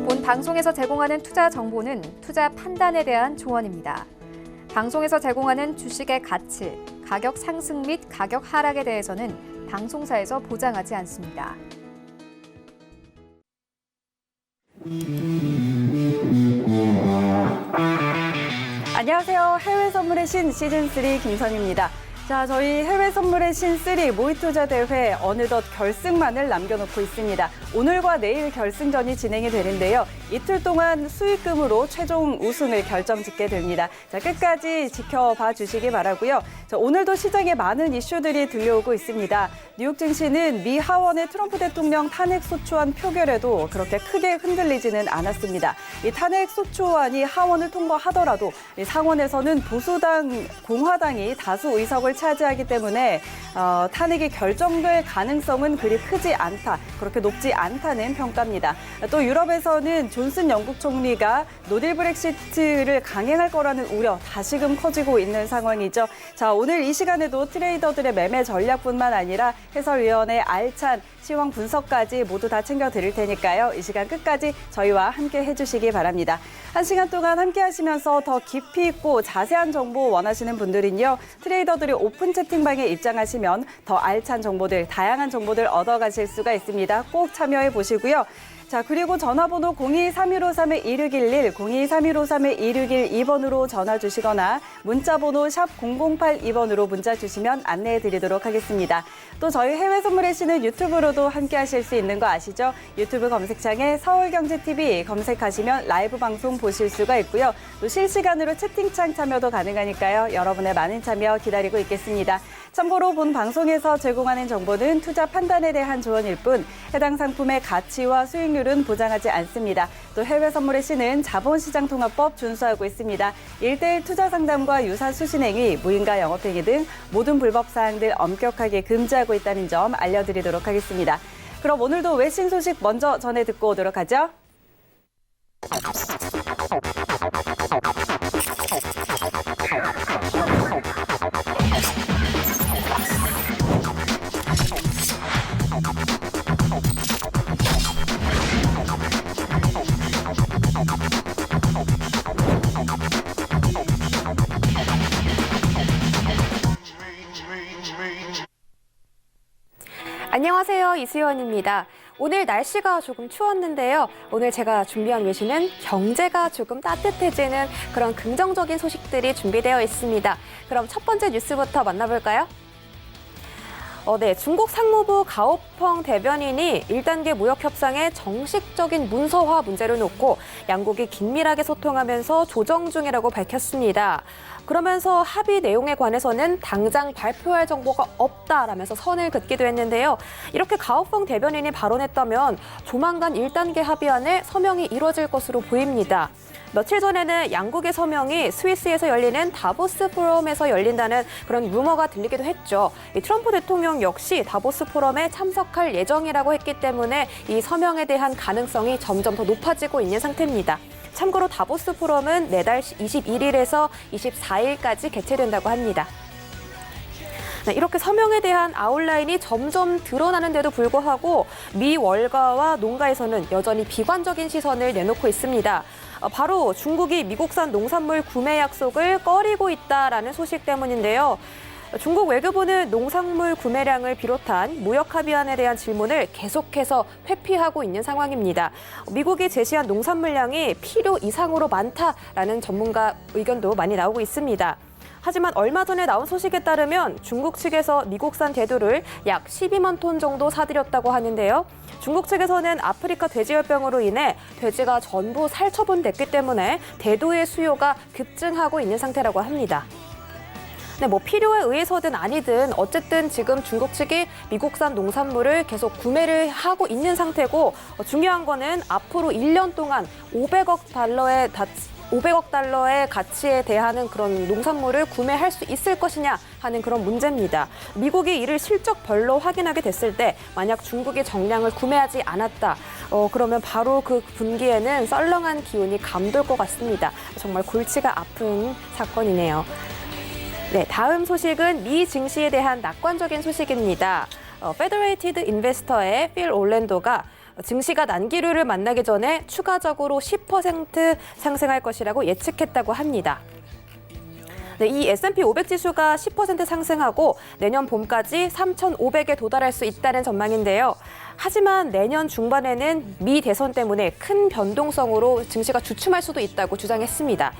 본 방송에서 제공하는 투자 정보는 투자 판단에 대한 조언입니다. 방송에서 제공하는 주식의 가치, 가격 상승 및 가격 하락에 대해서는 방송사에서 보장하지 않습니다. 안녕하세요. 해외 선물의 신 시즌3 김선희입니다. 자, 저희 해외 선물의 신3 모의투자 대회 어느덧 결승만을 남겨놓고 있습니다. 오늘과 내일 결승전이 진행이 되는데요. 이틀 동안 수익금으로 최종 우승을 결정짓게 됩니다. 자, 끝까지 지켜봐 주시기 바라고요. 자, 오늘도 시장에 많은 이슈들이 들려오고 있습니다. 뉴욕 증시는 미 하원의 트럼프 대통령 탄핵 소추안 표결에도 그렇게 크게 흔들리지는 않았습니다. 이 탄핵 소추안이 하원을 통과하더라도 이 상원에서는 보수당 공화당이 다수 의석을 차지하기 때문에 탄핵이 결정될 가능성은 그리 크지 않다, 그렇게 높지 않다는 평가입니다. 또 유럽에서는 존슨 영국 총리가 노딜 브렉시트를 강행할 거라는 우려 다시금 커지고 있는 상황이죠. 자, 오늘 이 시간에도 트레이더들의 매매 전략뿐만 아니라 해설위원의 알찬 시황 분석까지 모두 다 챙겨드릴 테니까요. 이 시간 끝까지 저희와 함께 해주시기 바랍니다. 한 시간 동안 함께 하시면서 더 깊이 있고 자세한 정보 원하시는 분들은요. 트레이더들이 오픈 채팅방에 입장하시면 더 알찬 정보들, 다양한 정보들 얻어가실 수가 있습니다. 꼭 참여해 보시고요. 자, 그리고 전화번호 02-3153-1611, 02-3153-1612번으로 전화 주시거나 문자번호 샵 0082번으로 문자 주시면 안내해 드리도록 하겠습니다. 또 저희 해외 선물의 신은 유튜브로도 함께 하실 수 있는 거 아시죠? 유튜브 검색창에 서울경제TV 검색하시면 라이브 방송 보실 수가 있고요. 또 실시간으로 채팅창 참여도 가능하니까요. 여러분의 많은 참여 기다리고 있겠습니다. 참고로 본 방송에서 제공하는 정보는 투자 판단에 대한 조언일 뿐 해당 상품의 가치와 수익률은 보장하지 않습니다. 또 해외 선물의 신은 자본시장통합법 준수하고 있습니다. 1:1 투자 상담과 유사 수신행위, 무인가 영업행위 등 모든 불법 사항들 엄격하게 금지하고 있다는 점 알려드리도록 하겠습니다. 그럼 오늘도 외신 소식 먼저 전해 듣고 오도록 하죠. 안녕하세요. 이수연입니다. 오늘 날씨가 조금 추웠는데요. 오늘 제가 준비한 외신은 경제가 조금 따뜻해지는 그런 긍정적인 소식들이 준비되어 있습니다. 그럼 첫 번째 뉴스부터 만나볼까요? 네, 중국 상무부 가오펑 대변인이 1단계 무역 협상의 정식적인 문서화 문제를 놓고 양국이 긴밀하게 소통하면서 조정 중이라고 밝혔습니다. 그러면서 합의 내용에 관해서는 당장 발표할 정보가 없다라면서 선을 긋기도 했는데요. 이렇게 가오펑 대변인이 발언했다면 조만간 1단계 합의안의 서명이 이뤄질 것으로 보입니다. 며칠 전에는 양국의 서명이 스위스에서 열리는 다보스 포럼에서 열린다는 그런 루머가 들리기도 했죠. 이 트럼프 대통령 역시 다보스 포럼에 참석할 예정이라고 했기 때문에 이 서명에 대한 가능성이 점점 더 높아지고 있는 상태입니다. 참고로 다보스 포럼은 내달 21일에서 24일까지 개최된다고 합니다. 네, 이렇게 서명에 대한 아웃라인이 점점 드러나는데도 불구하고 미 월가와 농가에서는 여전히 비관적인 시선을 내놓고 있습니다. 바로 중국이 미국산 농산물 구매 약속을 꺼리고 있다라는 소식 때문인데요. 중국 외교부는 농산물 구매량을 비롯한 무역 합의안에 대한 질문을 계속해서 회피하고 있는 상황입니다. 미국이 제시한 농산물량이 필요 이상으로 많다라는 전문가 의견도 많이 나오고 있습니다. 하지만 얼마 전에 나온 소식에 따르면 중국 측에서 미국산 대두를 약 12만 톤 정도 사들였다고 하는데요. 중국 측에서는 아프리카 돼지열병으로 인해 돼지가 전부 살처분됐기 때문에 대두의 수요가 급증하고 있는 상태라고 합니다. 네, 필요에 의해서든 아니든 어쨌든 지금 중국 측이 미국산 농산물을 계속 구매를 하고 있는 상태고 중요한 거는 앞으로 1년 동안 500억 달러의 가치에 대한 그런 농산물을 구매할 수 있을 것이냐 하는 그런 문제입니다. 미국이 이를 실적별로 확인하게 됐을 때 만약 중국이 정량을 구매하지 않았다. 그러면 바로 그 분기에는 썰렁한 기운이 감돌 것 같습니다. 정말 골치가 아픈 사건이네요. 네, 다음 소식은 미 증시에 대한 낙관적인 소식입니다. 페더레이티드 인베스터의 필 올랜도가 증시가 난기류를 만나기 전에 추가적으로 10% 상승할 것이라고 예측했다고 합니다. 네, 이 S&P 500 지수가 10% 상승하고 내년 봄까지 3,500에 도달할 수 있다는 전망인데요. 하지만 내년 중반에는 미 대선 때문에 큰 변동성으로 증시가 주춤할 수도 있다고 주장했습니다.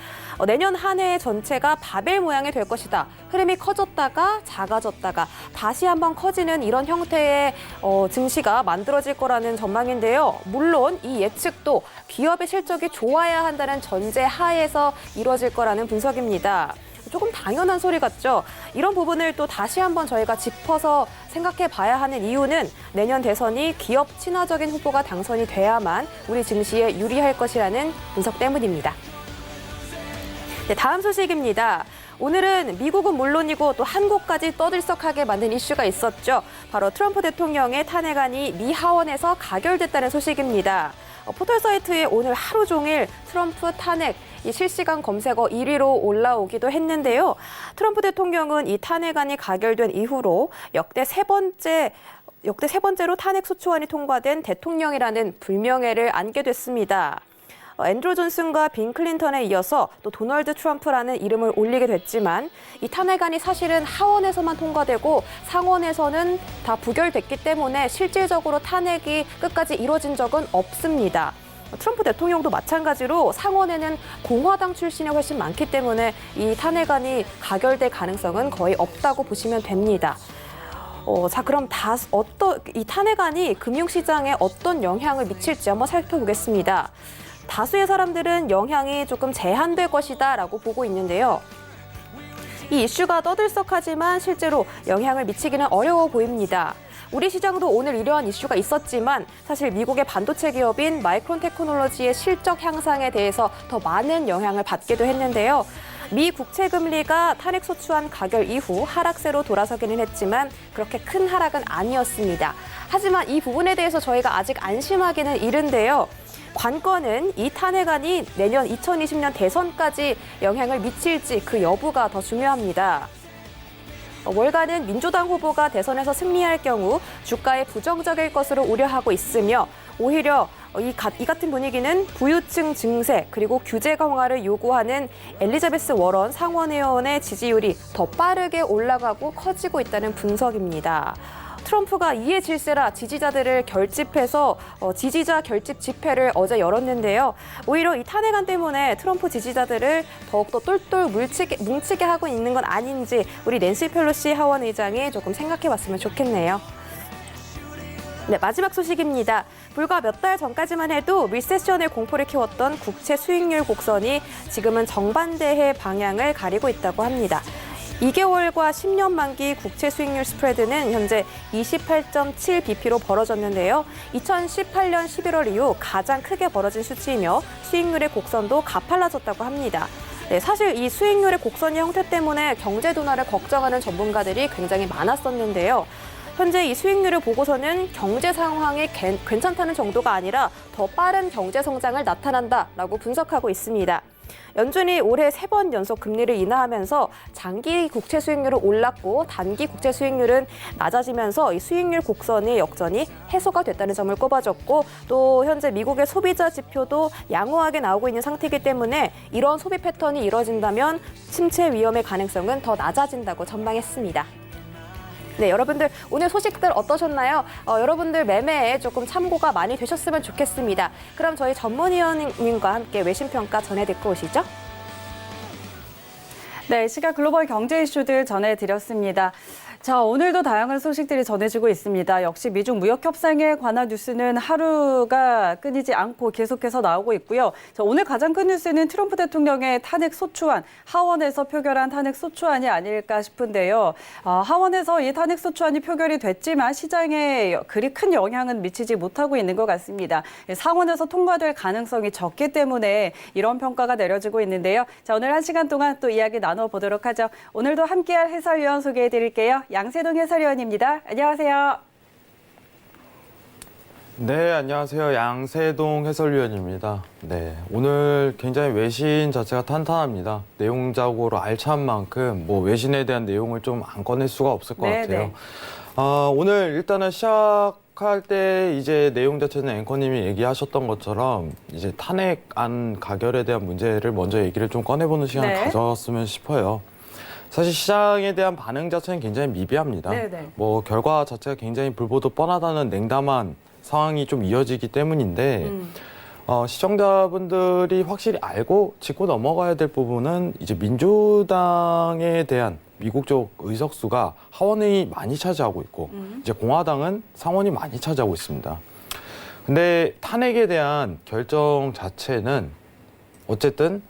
내년 한 해 전체가 바벨 모양이 될 것이다. 흐름이 커졌다가 작아졌다가 다시 한번 커지는 이런 형태의 증시가 만들어질 거라는 전망인데요. 물론 이 예측도 기업의 실적이 좋아야 한다는 전제 하에서 이루어질 거라는 분석입니다. 조금 당연한 소리 같죠? 이런 부분을 또 다시 한번 저희가 짚어서 생각해 봐야 하는 이유는 내년 대선이 기업 친화적인 후보가 당선이 돼야만 우리 증시에 유리할 것이라는 분석 때문입니다. 네, 다음 소식입니다. 오늘은 미국은 물론이고 또 한국까지 떠들썩하게 만든 이슈가 있었죠. 바로 트럼프 대통령의 탄핵안이 미 하원에서 가결됐다는 소식입니다. 포털 사이트에 오늘 하루 종일 트럼프 탄핵 이 실시간 검색어 1위로 올라오기도 했는데요. 트럼프 대통령은 이 탄핵안이 가결된 이후로 역대 세 번째로 탄핵 소추안이 통과된 대통령이라는 불명예를 안게 됐습니다. 앤드루 존슨과 빈 클린턴에 이어서 또 도널드 트럼프라는 이름을 올리게 됐지만 이 탄핵안이 사실은 하원에서만 통과되고 상원에서는 다 부결됐기 때문에 실질적으로 탄핵이 끝까지 이뤄진 적은 없습니다. 트럼프 대통령도 마찬가지로 상원에는 공화당 출신이 훨씬 많기 때문에 이 탄핵안이 가결될 가능성은 거의 없다고 보시면 됩니다. 자, 그럼 이 탄핵안이 금융시장에 어떤 영향을 미칠지 한번 살펴보겠습니다. 다수의 사람들은 영향이 조금 제한될 것이다라고 보고 있는데요. 이 이슈가 떠들썩하지만 실제로 영향을 미치기는 어려워 보입니다. 우리 시장도 오늘 이러한 이슈가 있었지만 사실 미국의 반도체 기업인 마이크론 테크놀로지의 실적 향상에 대해서 더 많은 영향을 받기도 했는데요. 미 국채 금리가 탄핵 소추안 가결 이후 하락세로 돌아서기는 했지만 그렇게 큰 하락은 아니었습니다. 하지만 이 부분에 대해서 저희가 아직 안심하기는 이른데요. 관건은 이 탄핵안이 내년 2020년 대선까지 영향을 미칠지 그 여부가 더 중요합니다. 월가는 민주당 후보가 대선에서 승리할 경우 주가에 부정적일 것으로 우려하고 있으며 오히려 이 같은 분위기는 부유층 증세 그리고 규제 강화를 요구하는 엘리자베스 워런 상원의원의 지지율이 더 빠르게 올라가고 커지고 있다는 분석입니다. 트럼프가 이에 질세라 지지자들을 결집해서 지지자 결집 집회를 어제 열었는데요. 오히려 이 탄핵안 때문에 트럼프 지지자들을 더욱더 똘똘 뭉치게 하고 있는 건 아닌지 우리 낸시 펠로시 하원 의장이 조금 생각해봤으면 좋겠네요. 네, 마지막 소식입니다. 불과 몇 달 전까지만 해도 리세션의 공포를 키웠던 국채 수익률 곡선이 지금은 정반대의 방향을 가리고 있다고 합니다. 2개월과 10년 만기 국채 수익률 스프레드는 현재 28.7bp로 벌어졌는데요. 2018년 11월 이후 가장 크게 벌어진 수치이며 수익률의 곡선도 가팔라졌다고 합니다. 네, 사실 이 수익률의 곡선의 형태 때문에 경제 둔화를 걱정하는 전문가들이 굉장히 많았었는데요. 현재 이 수익률을 보고서는 경제 상황이 괜찮다는 정도가 아니라 더 빠른 경제 성장을 나타난다라고 분석하고 있습니다. 연준이 올해 3번 연속 금리를 인하하면서 장기 국채 수익률은 올랐고 단기 국채 수익률은 낮아지면서 이 수익률 곡선의 역전이 해소가 됐다는 점을 꼽아줬고 또 현재 미국의 소비자 지표도 양호하게 나오고 있는 상태이기 때문에 이런 소비 패턴이 이뤄진다면 침체 위험의 가능성은 더 낮아진다고 전망했습니다. 네, 여러분들 오늘 소식들 어떠셨나요? 여러분들 매매에 조금 참고가 많이 되셨으면 좋겠습니다. 그럼 저희 전문위원님과 함께 외신평가 전해 듣고 오시죠. 네, 시각 글로벌 경제 이슈들 전해드렸습니다. 자, 오늘도 다양한 소식들이 전해지고 있습니다. 역시 미중 무역 협상에 관한 뉴스는 하루가 끊이지 않고 계속해서 나오고 있고요. 자, 오늘 가장 큰 뉴스는 트럼프 대통령의 탄핵 소추안, 하원에서 표결한 탄핵 소추안이 아닐까 싶은데요. 하원에서 이 탄핵 소추안이 표결이 됐지만 시장에 그리 큰 영향은 미치지 못하고 있는 것 같습니다. 상원에서 통과될 가능성이 적기 때문에 이런 평가가 내려지고 있는데요. 자, 오늘 1시간 동안 또 이야기 나눠보도록 하죠. 오늘도 함께할 해설위원 소개해드릴게요. 양세동 해설위원입니다. 안녕하세요. 네, 안녕하세요. 양세동 해설위원입니다. 네, 오늘 굉장히 외신 자체가 탄탄합니다. 내용적으로 알찬 만큼 외신에 대한 내용을 좀 안 꺼낼 수가 없을 것 같아요. 오늘 일단은 시작할 때 이제 내용 자체는 앵커님이 얘기하셨던 것처럼 이제 탄핵안 가결에 대한 문제를 먼저 얘기를 좀 꺼내보는 시간을 네. 가졌으면 싶어요. 사실 시장에 대한 반응 자체는 굉장히 미비합니다. 네네. 뭐 결과 자체가 굉장히 불보듯 뻔하다는 냉담한 상황이 좀 이어지기 때문인데 시청자분들이 확실히 알고 짚고 넘어가야 될 부분은 이제 민주당에 대한 미국 쪽 의석수가 하원이 많이 차지하고 있고 이제 공화당은 상원이 많이 차지하고 있습니다. 근데 탄핵에 대한 결정 자체는 어쨌든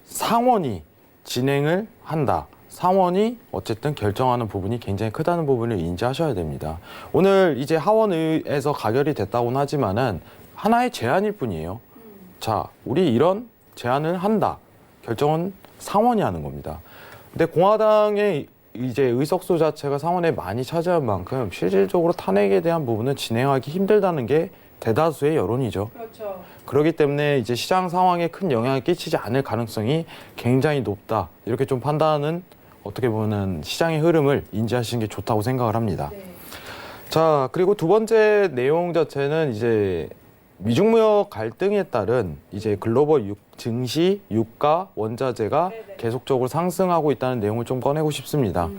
상원이 진행을 한다. 상원이 어쨌든 결정하는 부분이 굉장히 크다는 부분을 인지하셔야 됩니다. 오늘 이제 하원에서 가결이 됐다고는 하지만은 하나의 제안일 뿐이에요. 자, 우리 이런 제안을 한다. 결정은 상원이 하는 겁니다. 근데 공화당의 이제 의석수 자체가 상원에 많이 차지한 만큼 실질적으로 탄핵에 대한 부분은 진행하기 힘들다는 게 대다수의 여론이죠. 그렇죠. 그렇기 때문에 이제 시장 상황에 큰 영향을 끼치지 않을 가능성이 굉장히 높다. 이렇게 좀 판단은 어떻게 보면 시장의 흐름을 인지하시는 게 좋다고 생각을 합니다. 네. 자, 그리고 두 번째 내용 자체는 이제 미중무역 갈등에 따른 이제 글로벌 증시, 유가, 원자재가 네네. 계속적으로 상승하고 있다는 내용을 좀 꺼내고 싶습니다.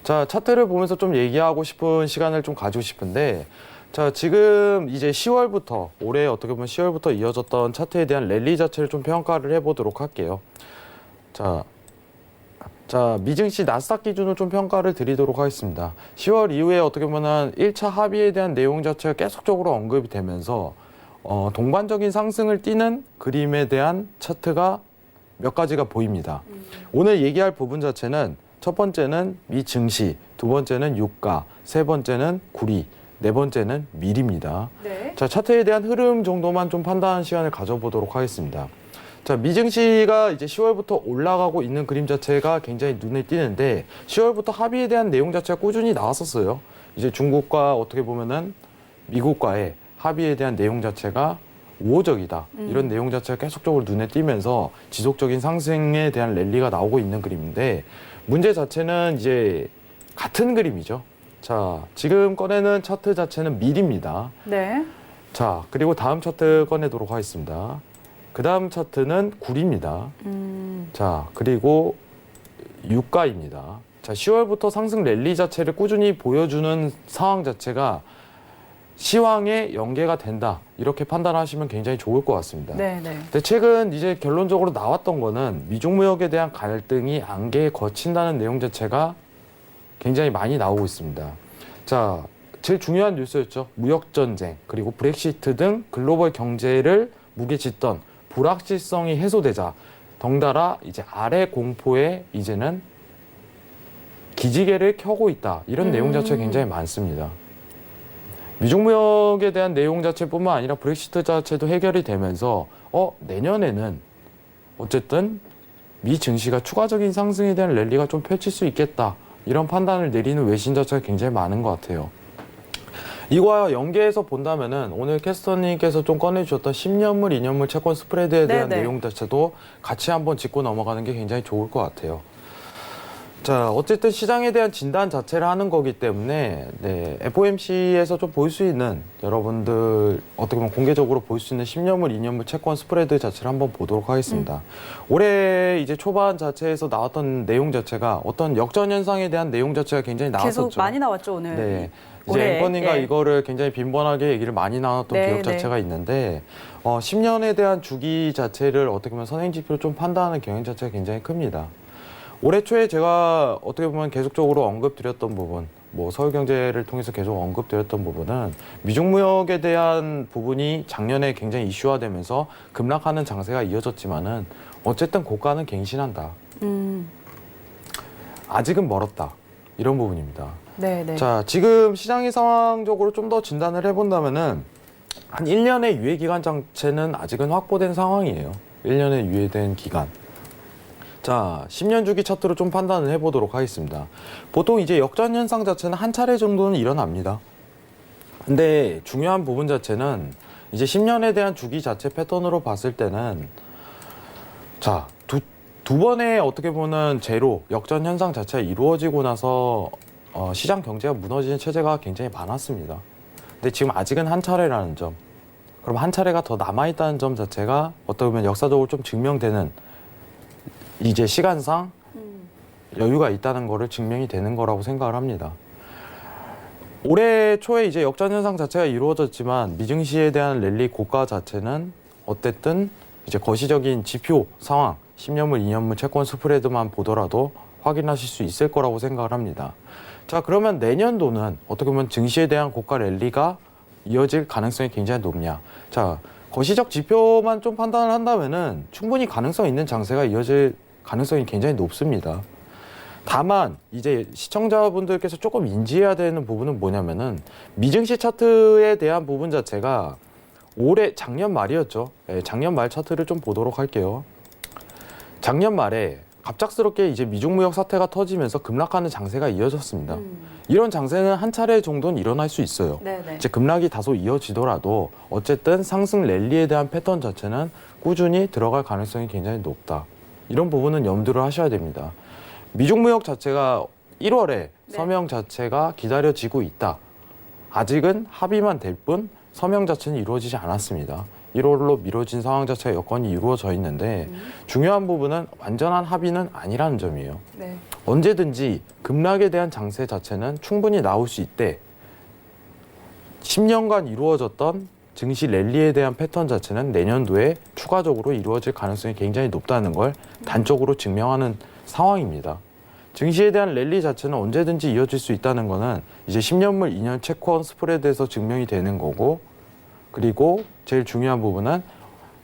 자, 차트를 보면서 좀 얘기하고 싶은 시간을 좀 가지고 싶은데, 자, 지금 이제 10월부터, 올해 어떻게 보면 10월부터 이어졌던 차트에 대한 랠리 자체를 좀 평가를 해보도록 할게요. 자, 미증시 나스닥 기준으로 좀 평가를 드리도록 하겠습니다. 10월 이후에 어떻게 보면 1차 합의에 대한 내용 자체가 계속적으로 언급이 되면서 동반적인 상승을 띠는 그림에 대한 차트가 몇 가지가 보입니다. 오늘 얘기할 부분 자체는 첫 번째는 미 증시, 두 번째는 유가, 세 번째는 구리, 네 번째는 밀입니다. 네. 자, 차트에 대한 흐름 정도만 좀 판단하는 시간을 가져보도록 하겠습니다. 자, 미증시가 이제 10월부터 올라가고 있는 그림 자체가 굉장히 눈에 띄는데 10월부터 합의에 대한 내용 자체가 꾸준히 나왔었어요. 이제 중국과 어떻게 보면은 미국과의 합의에 대한 내용 자체가 우호적이다. 이런 내용 자체가 계속적으로 눈에 띄면서 지속적인 상승에 대한 랠리가 나오고 있는 그림인데 문제 자체는 이제 같은 그림이죠. 자, 지금 꺼내는 차트 자체는 밀입니다. 네. 자, 그리고 다음 차트 꺼내도록 하겠습니다. 그 다음 차트는 구리입니다. 자, 그리고 유가입니다. 자, 10월부터 상승 랠리 자체를 꾸준히 보여주는 상황 자체가 시황에 연계가 된다. 이렇게 판단하시면 굉장히 좋을 것 같습니다. 네. 근데 최근 이제 결론적으로 나왔던 거는 미중무역에 대한 갈등이 안개에 거친다는 내용 자체가 굉장히 많이 나오고 있습니다. 자, 제일 중요한 뉴스였죠. 무역전쟁, 그리고 브렉시트 등 글로벌 경제를 무게짓던 불확실성이 해소되자 덩달아 이제 아래 공포에 이제는 기지개를 켜고 있다. 이런 내용 자체가 굉장히 많습니다. 미중무역에 대한 내용 자체뿐만 아니라 브렉시트 자체도 해결이 되면서 내년에는 어쨌든 미 증시가 추가적인 상승에 대한 랠리가 좀 펼칠 수 있겠다. 이런 판단을 내리는 외신 자체가 굉장히 많은 것 같아요. 이거와 연계해서 본다면은 오늘 캐스터님께서 좀 꺼내주셨던 10년물, 2년물 채권 스프레드에 대한 네네. 내용 자체도 같이 한번 짚고 넘어가는 게 굉장히 좋을 것 같아요. 자, 어쨌든 시장에 대한 진단 자체를 하는 거기 때문에 FOMC에서 좀 볼 수 있는 여러분들 어떻게 보면 공개적으로 볼 수 있는 10년물, 2년물 채권 스프레드 자체를 한번 보도록 하겠습니다. 올해 이제 초반 자체에서 나왔던 내용 자체가 어떤 역전 현상에 대한 내용 자체가 굉장히 나왔었죠. 계속 많이 나왔죠, 오늘. 네. 이제 올해, 앵커님과 예. 이거를 굉장히 빈번하게 얘기를 많이 나눴던 네, 기업 자체가 있는데 10년에 대한 주기 자체를 어떻게 보면 선행지표로 좀 판단하는 경향 자체가 굉장히 큽니다. 올해 초에 제가 어떻게 보면 계속적으로 언급드렸던 부분, 뭐 서울경제를 통해서 계속 언급드렸던 부분은 미중무역에 대한 부분이 작년에 굉장히 이슈화되면서 급락하는 장세가 이어졌지만은 어쨌든 고가는 갱신한다. 아직은 멀었다. 이런 부분입니다. 네. 자, 지금 시장의 상황적으로 좀 더 진단을 해본다면은 한 1년의 유예 기간 자체는 아직은 확보된 상황이에요. 1년의 유예된 기간. 자, 10년 주기 차트로 좀 판단을 해보도록 하겠습니다. 보통 이제 역전 현상 자체는 한 차례 정도는 일어납니다. 근데 중요한 부분 자체는 이제 10년에 대한 주기 자체 패턴으로 봤을 때는 자, 두 번의 어떻게 보면 제로 역전 현상 자체가 이루어지고 나서 시장 경제가 무너지는 체제가 굉장히 많았습니다. 근데 지금 아직은 한 차례라는 점, 그럼 한 차례가 더 남아있다는 점 자체가 어떻게 보면 역사적으로 좀 증명되는 이제 시간상 여유가 있다는 거를 증명이 되는 거라고 생각을 합니다. 올해 초에 이제 역전 현상 자체가 이루어졌지만 미증시에 대한 랠리 고가 자체는 어쨌든 이제 거시적인 지표 상황, 10년물, 2년물 채권 스프레드만 보더라도 확인하실 수 있을 거라고 생각을 합니다. 자, 그러면 내년도는 어떻게 보면 증시에 대한 고가 랠리가 이어질 가능성이 굉장히 높냐. 자, 거시적 지표만 좀 판단을 한다면은 충분히 가능성 있는 장세가 이어질 가능성이 굉장히 높습니다. 다만 이제 시청자분들께서 조금 인지해야 되는 부분은 뭐냐면은 미증시 차트에 대한 부분 자체가 올해 작년 말이었죠. 네, 작년 말 차트를 좀 보도록 할게요. 작년 말에 갑작스럽게 이제 미중무역 사태가 터지면서 급락하는 장세가 이어졌습니다. 이런 장세는 한 차례 정도는 일어날 수 있어요. 네네. 이제 급락이 다소 이어지더라도 어쨌든 상승 랠리에 대한 패턴 자체는 꾸준히 들어갈 가능성이 굉장히 높다. 이런 부분은 염두를 하셔야 됩니다. 미중무역 자체가 1월에 서명 자체가 기다려지고 있다. 아직은 합의만 될 뿐 서명 자체는 이루어지지 않았습니다. 1월로 미뤄진 상황 자체가 여건이 이루어져 있는데 중요한 부분은 완전한 합의는 아니라는 점이에요. 네. 언제든지 급락에 대한 장세 자체는 충분히 나올 수 있대 10년간 이루어졌던 증시 랠리에 대한 패턴 자체는 내년도에 추가적으로 이루어질 가능성이 굉장히 높다는 걸 단적으로 증명하는 상황입니다. 증시에 대한 랠리 자체는 언제든지 이어질 수 있다는 거는 이제 10년물 2년 채권 스프레드에서 증명이 되는 거고, 그리고 제일 중요한 부분은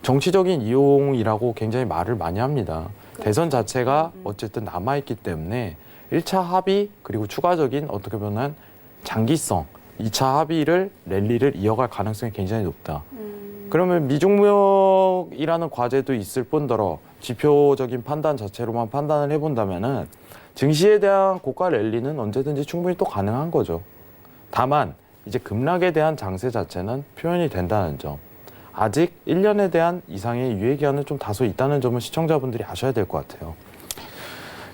정치적인 이용이라고 굉장히 말을 많이 합니다. 대선 자체가 어쨌든 남아있기 때문에 1차 합의 그리고 추가적인 어떻게 보면 장기성 2차 합의를 랠리를 이어갈 가능성이 굉장히 높다. 그러면 미중무역이라는 과제도 있을 뿐더러 지표적인 판단 자체로만 판단을 해본다면은 증시에 대한 고가 랠리는 언제든지 충분히 또 가능한 거죠. 다만 이제 급락에 대한 장세 자체는 표현이 된다는 점. 아직 1년에 대한 이상의 유예기한은 좀 다소 있다는 점을 시청자분들이 아셔야 될 것 같아요.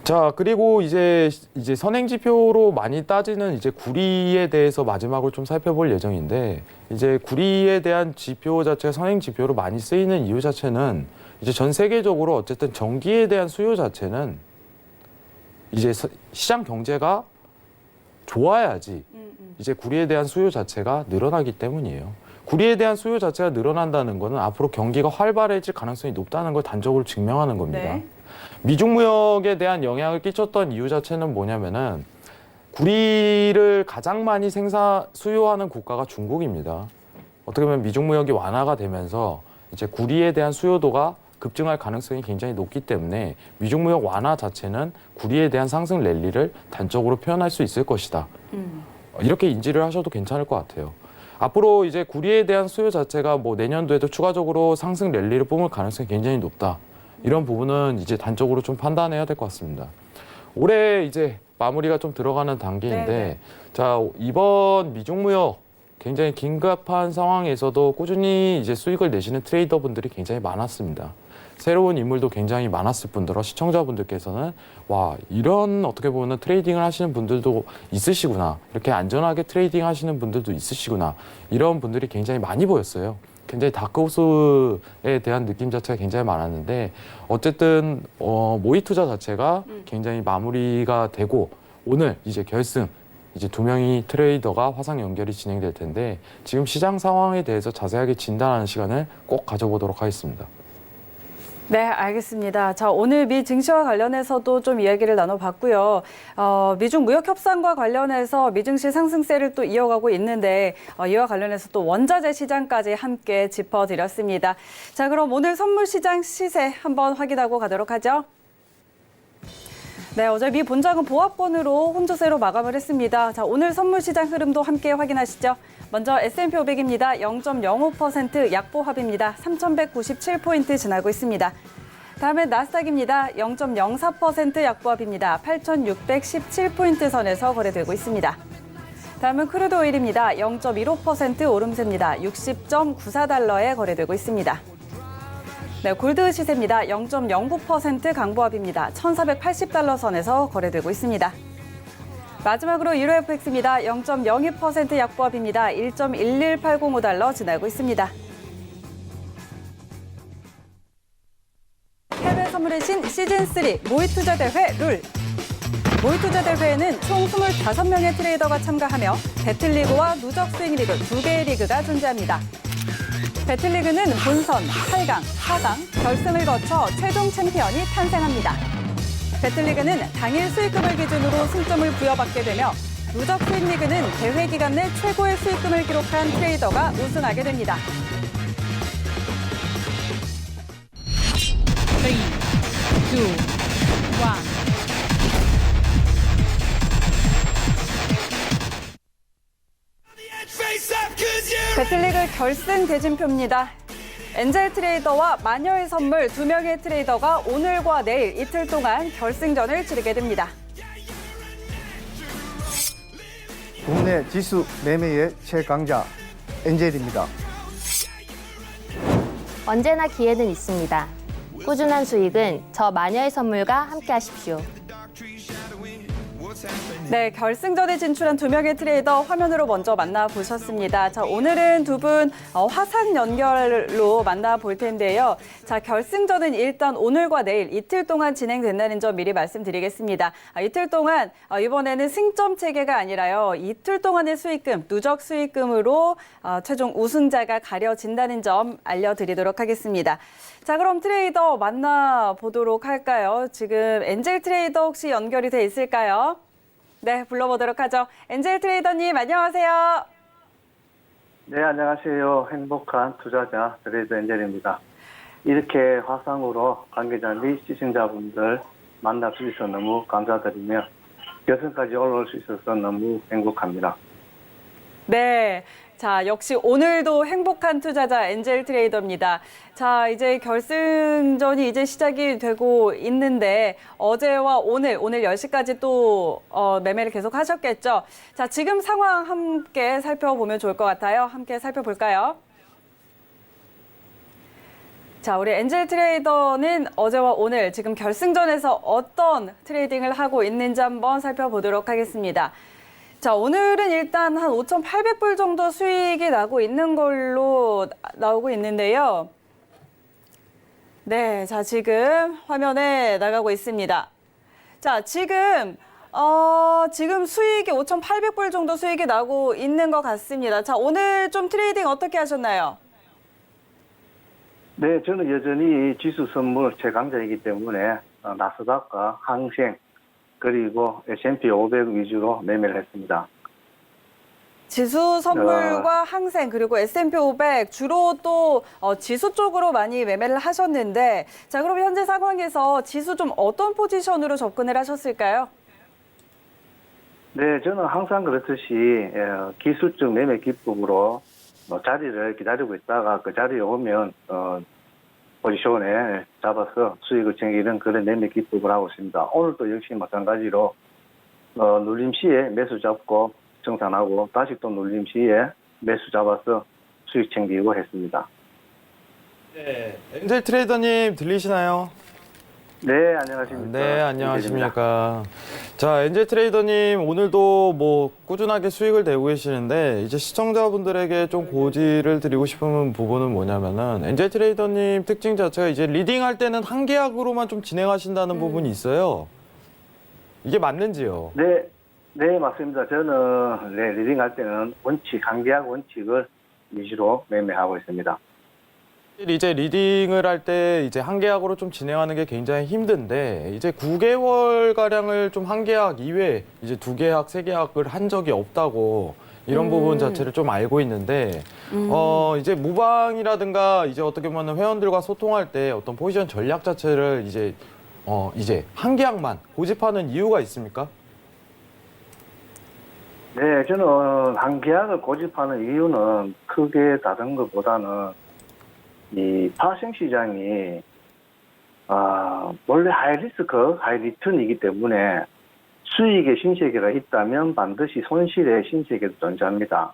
자, 그리고 이제 선행지표로 많이 따지는 이제 구리에 대해서 마지막으로 좀 살펴볼 예정인데, 이제 구리에 대한 지표 자체가 선행지표로 많이 쓰이는 이유 자체는 이제 전 세계적으로 어쨌든 전기에 대한 수요 자체는 이제 시장 경제가 좋아야지 이제 구리에 대한 수요 자체가 늘어나기 때문이에요. 구리에 대한 수요 자체가 늘어난다는 거는 앞으로 경기가 활발해질 가능성이 높다는 걸 단적으로 증명하는 겁니다. 네. 미중무역에 대한 영향을 끼쳤던 이유 자체는 뭐냐면은 구리를 가장 많이 수요하는 국가가 중국입니다. 어떻게 보면 미중무역이 완화가 되면서 이제 구리에 대한 수요도가 급증할 가능성이 굉장히 높기 때문에 미중무역 완화 자체는 구리에 대한 상승 랠리를 단적으로 표현할 수 있을 것이다. 이렇게 인지를 하셔도 괜찮을 것 같아요. 앞으로 이제 구리에 대한 수요 자체가 뭐 내년도에도 추가적으로 상승 랠리를 뿜을 가능성이 굉장히 높다. 이런 부분은 이제 단적으로 좀 판단해야 될 것 같습니다. 올해 이제 마무리가 좀 들어가는 단계인데, 네네. 자, 이번 미중무역 굉장히 긴급한 상황에서도 꾸준히 이제 수익을 내시는 트레이더 분들이 굉장히 많았습니다. 새로운 인물도 굉장히 많았을 뿐더러 시청자분들께서는 와, 이런 어떻게 보면 트레이딩을 하시는 분들도 있으시구나, 이렇게 안전하게 트레이딩 하시는 분들도 있으시구나, 이런 분들이 굉장히 많이 보였어요. 굉장히 다크호스에 대한 느낌 자체가 굉장히 많았는데 어쨌든 모의 투자 자체가 굉장히 마무리가 되고 오늘 이제 결승 이제 2명의 트레이더가 화상 연결이 진행될 텐데 지금 시장 상황에 대해서 자세하게 진단하는 시간을 꼭 가져보도록 하겠습니다. 네, 알겠습니다. 자, 오늘 미 증시와 관련해서도 좀 이야기를 나눠봤고요. 미중 무역 협상과 관련해서 미증시 상승세를 또 이어가고 있는데 이와 관련해서 또 원자재 시장까지 함께 짚어드렸습니다. 자, 그럼 오늘 선물 시장 시세 한번 확인하고 가도록 하죠. 네, 어제 미 본장은 보합권으로 혼조세로 마감을 했습니다. 자, 오늘 선물 시장 흐름도 함께 확인하시죠. 먼저 S&P 500입니다. 0.05% 약보합입니다. 3,197포인트 지나고 있습니다. 다음은 나스닥입니다. 0.04% 약보합입니다. 8,617포인트 선에서 거래되고 있습니다. 다음은 크루드 오일입니다. 0.15% 오름세입니다. 60.94달러에 거래되고 있습니다. 네, 골드 시세입니다. 0.09% 강보합입니다. 1,480달러 선에서 거래되고 있습니다. 마지막으로 유로 FX입니다. 0.02% 약보합입니다. 1.11805달러 지나고 있습니다. 해외 선물의 신 시즌3 모의투자 대회 룰. 모의투자 대회에는 총 25명의 트레이더가 참가하며 배틀리그와 누적 스윙리그 2개의 리그가 존재합니다. 배틀리그는 본선, 8강, 4강, 결승을 거쳐 최종 챔피언이 탄생합니다. 배틀리그는 당일 수익금을 기준으로 승점을 부여받게 되며 누적 수익리그는 대회 기간 내 최고의 수익금을 기록한 트레이더가 우승하게 됩니다. 3, 2, 1. 배틀리그 결승 대진표입니다. 엔젤 트레이더와 마녀의 선물 2명의 트레이더가 오늘과 내일 이틀 동안 결승전을 치르게 됩니다. 국내 지수 매매의 최강자 엔젤입니다. 언제나 기회는 있습니다. 꾸준한 수익은 저 마녀의 선물과 함께 하십시오. 네, 결승전에 진출한 2명의 트레이더 화면으로 먼저 만나보셨습니다. 자, 오늘은 두 분 화상 연결로 만나볼 텐데요. 자, 결승전은 일단 오늘과 내일 이틀 동안 진행된다는 점 미리 말씀드리겠습니다. 이틀 동안 이번에는 승점 체계가 아니라요. 이틀 동안의 수익금, 누적 수익금으로 최종 우승자가 가려진다는 점 알려드리도록 하겠습니다. 자, 그럼 트레이더 만나보도록 할까요? 지금 엔젤 트레이더 혹시 연결이 돼 있을까요? 네, 불러보도록 하죠. 엔젤 트레이더님, 안녕하세요. 네, 안녕하세요. 행복한 투자자 트레이더 엔젤입니다. 이렇게 화상으로 관계자 및 시청자분들 만날 수 있어서 너무 감사드리며 결승까지 올라올 수 있어서 너무 행복합니다. 네. 자, 역시 오늘도 행복한 투자자 엔젤 트레이더입니다. 자, 이제 결승전이 이제 시작이 되고 있는데 어제와 오늘 10시까지 또 매매를 계속 하셨겠죠? 자, 지금 상황 함께 살펴보면 좋을 것 같아요. 함께 살펴볼까요? 자, 우리 엔젤 트레이더는 어제와 오늘 지금 결승전에서 어떤 트레이딩을 하고 있는지 한번 살펴보도록 하겠습니다. 자, 오늘은 일단 한 5,800불 정도 수익이 나고 있는 걸로 나오고 있는데요. 네, 자, 지금 화면에 나가고 있습니다. 자, 지금 수익이 5,800불 정도 수익이 나고 있는 것 같습니다. 자, 오늘 좀 트레이딩 어떻게 하셨나요? 네, 저는 여전히 지수 선물 최강자이기 때문에 나스닥과 항생 그리고 S&P 500 위주로 매매를 했습니다. 지수 선물과 항생 그리고 S&P 500 주로 또 지수 쪽으로 많이 매매를 하셨는데 자, 그럼 현재 상황에서 지수 좀 어떤 포지션으로 접근을 하셨을까요? 네, 저는 항상 그렇듯이 기술적 매매 기법으로 자리를 기다리고 있다가 그 자리에 오면 포지션에 잡아서 수익을 챙기는 그런 매매 기법을 하고 있습니다. 오늘도 역시 마찬가지로 눌림 시에 매수 잡고 정산하고 다시 또 눌림 시에 매수 잡아서 수익 챙기고 했습니다. 네, 엔젤 트레이더님 들리시나요? 네, 안녕하십니까. 네, 안녕하십니까. 자, 엔젤 트레이더님 오늘도 뭐 꾸준하게 수익을 내고 계시는데 이제 시청자분들에게 좀 고지를 드리고 싶은 부분은 뭐냐면은 엔젤 트레이더님 특징 자체가 이제 리딩할 때는 한 계약으로만 좀 진행하신다는 부분이 있어요. 이게 맞는지요? 네, 네, 맞습니다. 저는 리딩할 때는 한 계약 원칙을 위주로 매매하고 있습니다. 이제 리딩을 할 때 이제 한 계약으로 좀 진행하는 게 굉장히 힘든데 이제 9개월 가량을 좀 한 계약 이외에 이제 2계약, 3계약을 한 적이 없다고 이런 부분 자체를 좀 알고 있는데 이제 무방이라든가 이제 어떻게 보면 회원들과 소통할 때 어떤 포지션 전략 자체를 이제 한 계약만 고집하는 이유가 있습니까? 네, 저는 한 계약을 고집하는 이유는 크게 다른 것보다는 이 파생 시장이 원래 하이 리스크, 하이 리턴이기 때문에 수익의 신세계가 있다면 반드시 손실의 신세계도 존재합니다.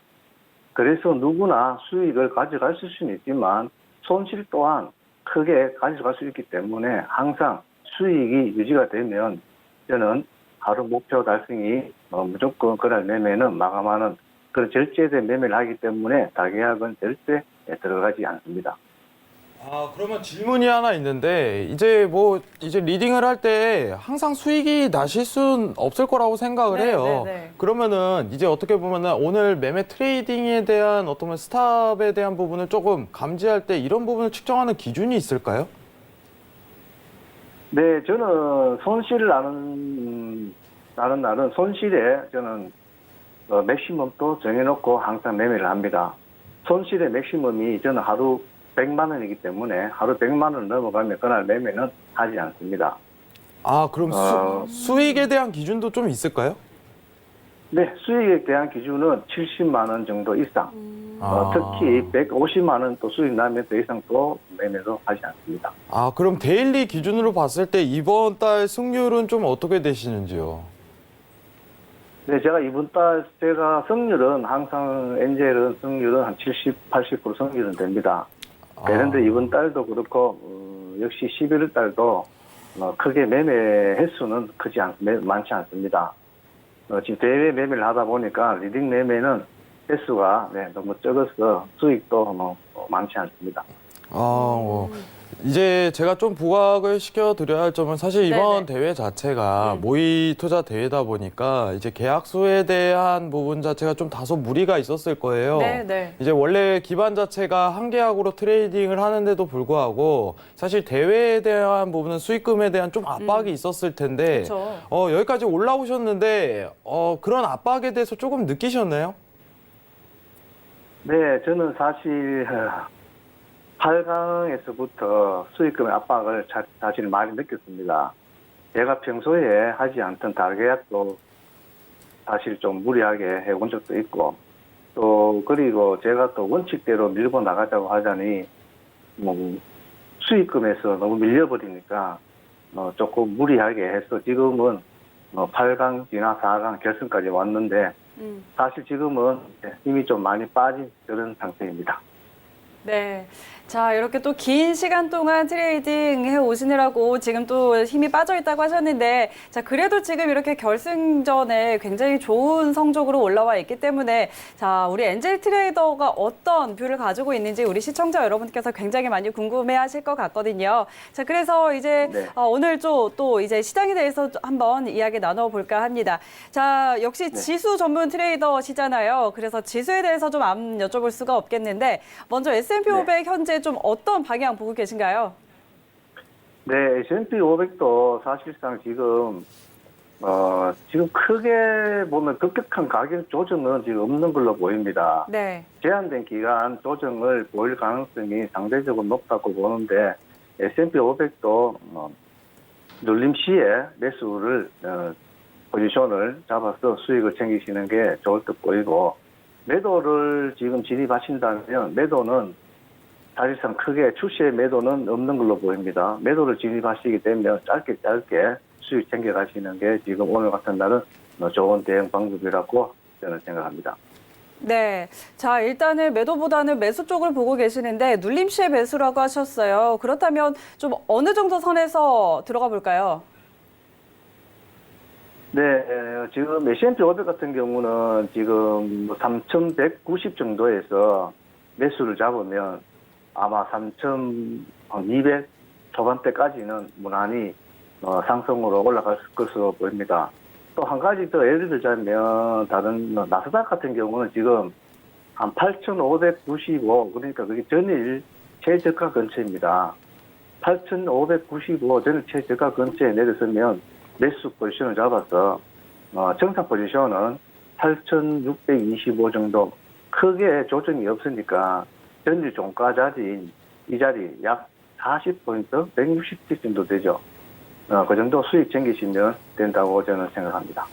그래서 누구나 수익을 가져갈 수는 있지만 손실 또한 크게 가져갈 수 있기 때문에 항상 수익이 유지가 되면 저는 하루 목표 달성이 무조건 그날 매매는 마감하는 그런 절제된 매매를 하기 때문에 다계약은 절대 들어가지 않습니다. 아, 그러면 질문이 하나 있는데, 이제 리딩을 할 때 항상 수익이 나실 순 없을 거라고 생각을 네, 해요. 네, 네. 그러면은 이제 어떻게 보면은 오늘 매매 트레이딩에 대한 어떤 스탑에 대한 부분을 조금 감지할 때 이런 부분을 측정하는 기준이 있을까요? 네, 저는 손실을 나는 날은 손실에 저는 맥시멈도 정해놓고 항상 매매를 합니다. 손실의 맥시멈이 저는 하루 100만 원이기 때문에 하루 100만 원 넘어가면 그날 매매는 하지 않습니다. 아, 그럼 수익에 대한 기준도 좀 있을까요? 네, 수익에 대한 기준은 70만 원 정도 이상. 특히 150만 원 또 수익 나면 더 이상 또 매매도 하지 않습니다. 아, 그럼 데일리 기준으로 봤을 때 이번 달 승률은 좀 어떻게 되시는지요? 네, 제가 이번 달 승률은 항상 엔젤은 승률은 한 70, 80% 승률은 됩니다. 그런데 이번 달도 그렇고 역시 11월 달도 크게 매매 횟수는 많지 않습니다. 지금 대회 매매를 하다 보니까 리딩 매매는 횟수가 너무 적어서 수익도 많지 않습니다. 이제 제가 좀 부각을 시켜드려야 할 점은 사실 이번 네네. 대회 자체가 모의 투자 대회다 보니까 이제 계약수에 대한 부분 자체가 좀 다소 무리가 있었을 거예요. 네, 네. 이제 원래 기반 자체가 한 계약으로 트레이딩을 하는데도 불구하고 사실 대회에 대한 부분은 수익금에 대한 좀 압박이 있었을 텐데 그렇죠. 여기까지 올라오셨는데 그런 압박에 대해서 조금 느끼셨나요? 네, 저는 사실 8강에서부터 수익금의 압박을 사실 많이 느꼈습니다. 제가 평소에 하지 않던 다계약도 사실 좀 무리하게 해본 적도 있고, 또 그리고 제가 또 원칙대로 밀고 나가자고 하자니 수익금에서 너무 밀려버리니까 조금 무리하게 해서 지금은 8강 지나 4강 결승까지 왔는데 사실 지금은 힘이 좀 많이 빠진 그런 상태입니다. 네. 자, 이렇게 또 긴 시간 동안 트레이딩 해 오시느라고 지금 또 힘이 빠져 있다고 하셨는데, 자, 그래도 지금 이렇게 결승전에 굉장히 좋은 성적으로 올라와 있기 때문에, 자, 우리 엔젤 트레이더가 어떤 뷰를 가지고 있는지 우리 시청자 여러분께서 굉장히 많이 궁금해 하실 것 같거든요. 자, 그래서 이제 네. 오늘 또 이제 시장에 대해서 한번 이야기 나눠볼까 합니다. 자, 역시 지수 전문 트레이더시잖아요. 그래서 지수에 대해서 좀 안 여쭤볼 수가 없겠는데, 먼저 S&P 500 현재 좀 어떤 방향 보고 계신가요? 네, S&P 500도 사실상 지금 크게 보면 급격한 가격 조정은 지금 없는 걸로 보입니다. 네. 제한된 기간 조정을 보일 가능성이 상대적으로 높다고 보는데 S&P 500도 눌림 시에 매수를 포지션을 잡아서 수익을 챙기시는 게 좋을 듯 보이고, 매도를 지금 진입하신다면 매도는 사실상 크게 출시의 매도는 없는 걸로 보입니다. 매도를 진입하시게 되면 짧게 수익 챙겨가시는 게 지금 오늘 같은 날은 좋은 대응 방법이라고 저는 생각합니다. 네. 자, 일단은 매도보다는 매수 쪽을 보고 계시는데 눌림 시에 매수라고 하셨어요. 그렇다면 좀 어느 정도 선에서 들어가 볼까요? 네, 지금 S&P 500 같은 경우는 지금 3,190 정도에서 매수를 잡으면 아마 3,200 초반대까지는 무난히 상승으로 올라갈 것으로 보입니다. 또 한 가지 더 예를 들자면 다른 나스닥 같은 경우는 지금 한 8,595, 그러니까 그게 전일 최저가 근처입니다. 8,595 전일 최저가 근처에 내렸으면 매수 포지션을 잡아서 정상 포지션은 8,625 정도, 크게 조정이 없으니까 전일 종가 자리인 이 자리 약 40포인트, 160점 정도 되죠. 그 정도 수익 챙기시면 된다고 저는 생각합니다.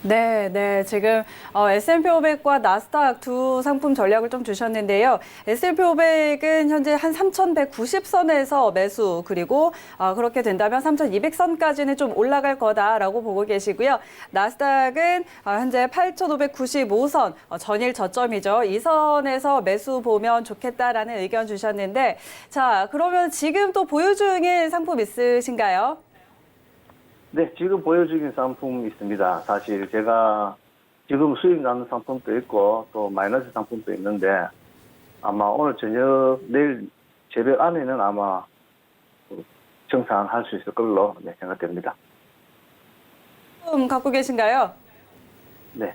네, 네. 지금 S&P 500과 나스닥 두 상품 전략을 좀 주셨는데요. S&P 500은 현재 한 3,190선에서 매수, 그리고 그렇게 된다면 3,200선까지는 좀 올라갈 거다라고 보고 계시고요. 나스닥은 현재 8,595선, 전일 저점이죠. 이 선에서 매수 보면 좋겠다라는 의견 주셨는데, 자, 그러면 지금 또 보유 중인 상품 있으신가요? 네, 지금 보여주긴 상품 있습니다. 사실 제가 지금 수익 나는 상품도 있고 또 마이너스 상품도 있는데 아마 오늘 저녁 내일 새벽 안에는 아마 정산할 수 있을 걸로 생각됩니다. 갖고 계신가요? 네.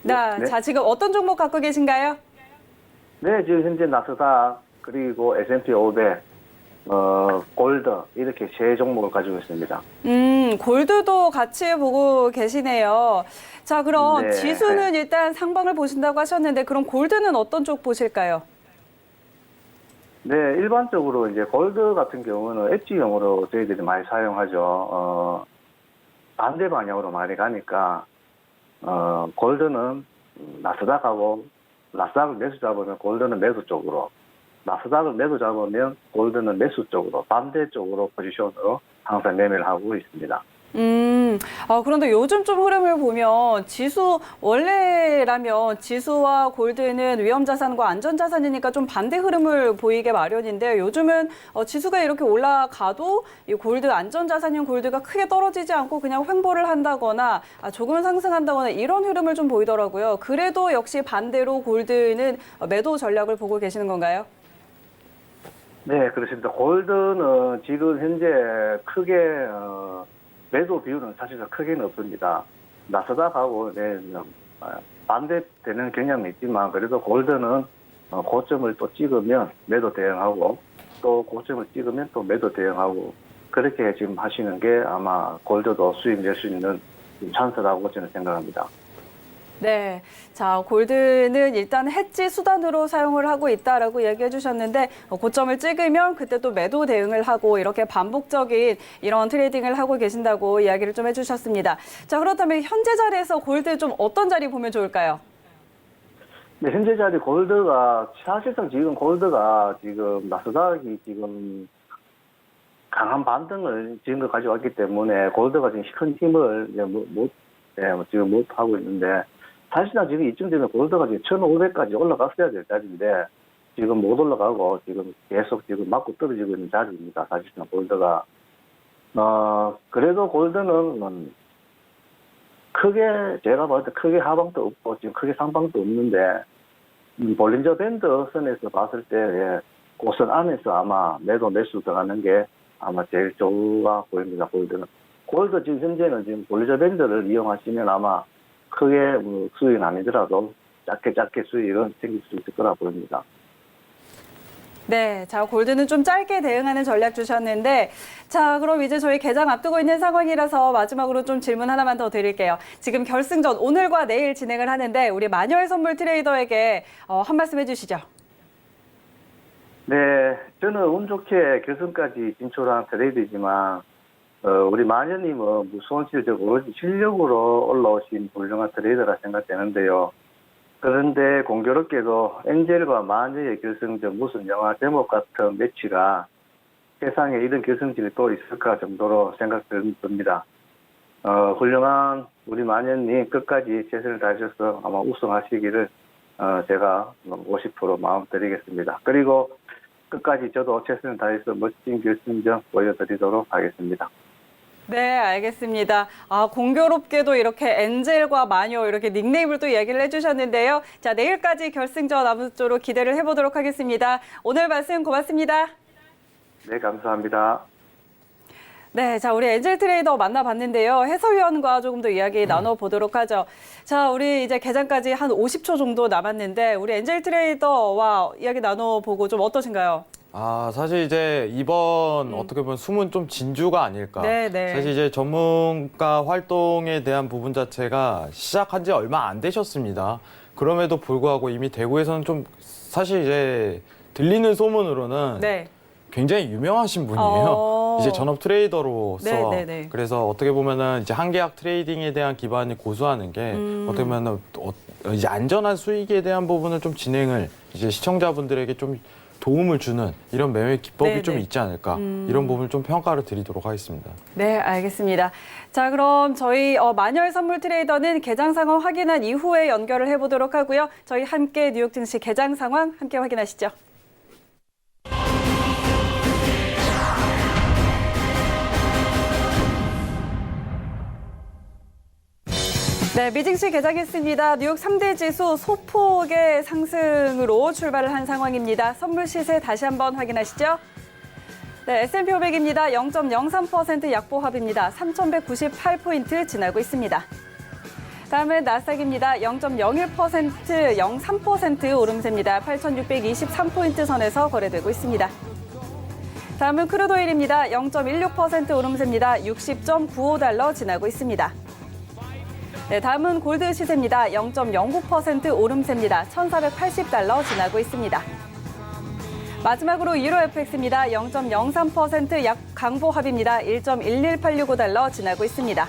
네. 자, 지금 어떤 종목 갖고 계신가요? 네, 지금 현재 나스닥 그리고 S&P 500, 골드 이렇게 세 종목을 가지고 있습니다. 골드도 같이 보고 계시네요. 자, 그럼 네. 지수는 일단 상방을 보신다고 하셨는데 그럼 골드는 어떤 쪽 보실까요? 네, 일반적으로 이제 골드 같은 경우는 엣지형으로 저희들이 많이 사용하죠. 반대 방향으로 많이 가니까 골드는 나스닥하고 나스닥을 매수 잡으면 골드는 매수 쪽으로, 나스닥을 매도 잡으면 골드는 매수 쪽으로, 반대 쪽으로 포지션으로 항상 매매를 하고 있습니다. 그런데 요즘 좀 흐름을 보면 지수, 원래라면 지수와 골드는 위험자산과 안전자산이니까 좀 반대 흐름을 보이게 마련인데 요즘은 지수가 이렇게 올라가도 이 골드, 안전자산인 골드가 크게 떨어지지 않고 그냥 횡보를 한다거나 조금 상승한다거나 이런 흐름을 좀 보이더라고요. 그래도 역시 반대로 골드는 매도 전략을 보고 계시는 건가요? 네, 그렇습니다. 골드는 지금 현재 크게 매도 비율은 사실상 크게는 없습니다. 나스닥하고 반대되는 경향은 있지만 그래도 골드는 고점을 또 찍으면 매도 대응하고 또 고점을 찍으면 또 매도 대응하고 그렇게 지금 하시는 게 아마 골드도 수익 낼 수 있는 찬스라고 저는 생각합니다. 네, 자 골드는 일단 해지 수단으로 사용을 하고 있다라고 얘기해 주셨는데 고점을 찍으면 그때 또 매도 대응을 하고 이렇게 반복적인 이런 트레이딩을 하고 계신다고 이야기를 좀 해주셨습니다. 자 그렇다면 현재 자리에서 골드 좀 어떤 자리 보면 좋을까요? 네, 현재 자리 골드가 사실상 지금 골드가 지금 나스닥이 지금 강한 반등을 지금 가져왔기 때문에 골드가 지금 큰 힘을 지금 못 하고 있는데 사실상 지금 이쯤 되면 골드가 지금 1,500까지 올라갔어야 될 자리인데 지금 못 올라가고 지금 계속 지금 맞고 떨어지고 있는 자리입니다. 사실상 골드가 그래도 골드는 크게 제가 봤을 때 크게 하방도 없고 지금 크게 상방도 없는데 볼린저 밴드 선에서 봤을 때 그 선 안에서 아마 매도 매수 들어가는 게 아마 제일 좋아 보입니다. 골드는. 골드 지금 현재는 지금 볼린저 밴드를 이용하시면 아마 크게 수익은 아니더라도 짧게 수익은 생길 수 있을 거라 보입니다. 네, 자 골드는 좀 짧게 대응하는 전략 주셨는데 자 그럼 이제 저희 개장 앞두고 있는 상황이라서 마지막으로 좀 질문 하나만 더 드릴게요. 지금 결승전 오늘과 내일 진행을 하는데 우리 마녀의 선물 트레이더에게 한 말씀 해주시죠. 네, 저는 운 좋게 결승까지 진출한 트레이드지만 우리 마녀님은 무서운 실력으로 올라오신 훌륭한 트레이더라 생각되는데요. 그런데 공교롭게도 엔젤과 마녀의 결승전 무슨 영화 제목 같은 매치가 세상에 이런 결승전이 또 있을까 정도로 생각됩니다. 훌륭한 우리 마녀님 끝까지 최선을 다하셔서 아마 우승하시기를 제가 50% 마음 드리겠습니다. 그리고 끝까지 저도 최선을 다해서 멋진 결승전 보여드리도록 하겠습니다. 네, 알겠습니다. 공교롭게도 이렇게 엔젤과 마녀 이렇게 닉네임을 또 얘기를 해주셨는데요. 자, 내일까지 결승전 아무쪼록 기대를 해보도록 하겠습니다. 오늘 말씀 고맙습니다. 네, 감사합니다. 네, 자, 우리 엔젤 트레이더 만나봤는데요. 해설위원과 조금 더 이야기 나눠보도록 하죠. 자, 우리 이제 개장까지 한 50초 정도 남았는데, 우리 엔젤 트레이더와 이야기 나눠보고 좀 어떠신가요? 사실 이제 이번 어떻게 보면 숨은 좀 진주가 아닐까. 네, 네. 사실 이제 전문가 활동에 대한 부분 자체가 시작한 지 얼마 안 되셨습니다. 그럼에도 불구하고 이미 대구에서는 좀 사실 이제 들리는 소문으로는 네. 굉장히 유명하신 분이에요. 이제 전업 트레이더로서. 네, 네, 네. 그래서 어떻게 보면은 이제 한계약 트레이딩에 대한 기반이 고수하는 게 어떻게 보면은 이제 안전한 수익에 대한 부분을 좀 진행을 이제 시청자분들에게 좀 도움을 주는 이런 매매 기법이 네, 좀 네. 있지 않을까. 이런 부분을 좀 평가를 드리도록 하겠습니다. 네, 알겠습니다. 자, 그럼 저희 마녀의 선물 트레이더는 개장 상황 확인한 이후에 연결을 해보도록 하고요. 저희 함께 뉴욕 증시 개장 상황 함께 확인하시죠. 네, 미증시 개장했습니다. 뉴욕 3대 지수 소폭의 상승으로 출발을 한 상황입니다. 선물 시세 다시 한번 확인하시죠. 네, S&P 500입니다. 0.03% 약보합입니다. 3,198포인트 지나고 있습니다. 다음은 나스닥입니다. 0.01%, 0.3% 오름세입니다. 8,623포인트 선에서 거래되고 있습니다. 다음은 크루드오일입니다. 0.16% 오름세입니다. 60.95달러 지나고 있습니다. 네, 다음은 골드 시세입니다. 0.09% 오름세입니다. 1,480달러 지나고 있습니다. 마지막으로 유로 FX입니다. 0.03% 약 강보합입니다. 1.11865달러 지나고 있습니다.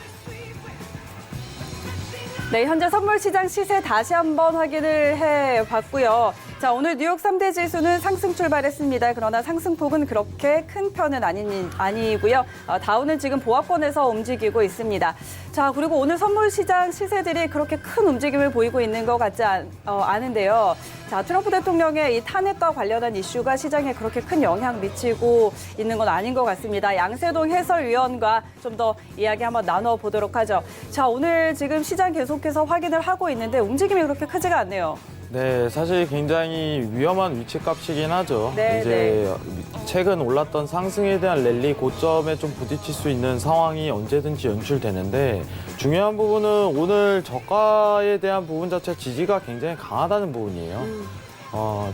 네, 현재 선물 시장 시세 다시 한번 확인을 해봤고요. 자, 오늘 뉴욕 3대 지수는 상승 출발했습니다. 그러나 상승폭은 그렇게 큰 편은 아니고요. 다우는 지금 보합권에서 움직이고 있습니다. 자, 그리고 오늘 선물 시장 시세들이 그렇게 큰 움직임을 보이고 있는 것 같지 않은데요. 자, 트럼프 대통령의 이 탄핵과 관련한 이슈가 시장에 그렇게 큰 영향 미치고 있는 건 아닌 것 같습니다. 양세동 해설위원과 좀 더 이야기 한번 나눠보도록 하죠. 자, 오늘 지금 시장 계속해서 확인을 하고 있는데 움직임이 그렇게 크지가 않네요. 네, 사실 굉장히 위험한 위치값이긴 하죠. 네, 이제 최근 올랐던 상승에 대한 랠리 고점에 좀 부딪힐 수 있는 상황이 언제든지 연출되는데 중요한 부분은 오늘 저가에 대한 부분 자체 지지가 굉장히 강하다는 부분이에요.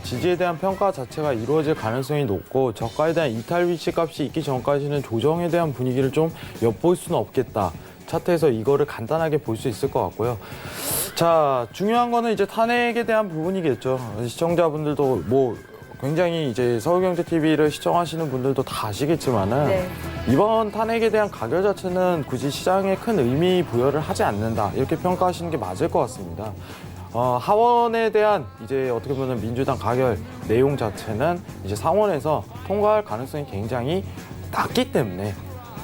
지지에 대한 평가 자체가 이루어질 가능성이 높고 저가에 대한 이탈 위치값이 있기 전까지는 조정에 대한 분위기를 좀 엿볼 수는 없겠다. 차트에서 이거를 간단하게 볼 수 있을 것 같고요. 자, 중요한 거는 이제 탄핵에 대한 부분이겠죠. 시청자분들도 뭐 굉장히 이제 서울경제TV를 시청하시는 분들도 다 아시겠지만은 네. 이번 탄핵에 대한 가결 자체는 굳이 시장에 큰 의미 부여를 하지 않는다. 이렇게 평가하시는 게 맞을 것 같습니다. 하원에 대한 이제 어떻게 보면 민주당 가결 내용 자체는 이제 상원에서 통과할 가능성이 굉장히 낮기 때문에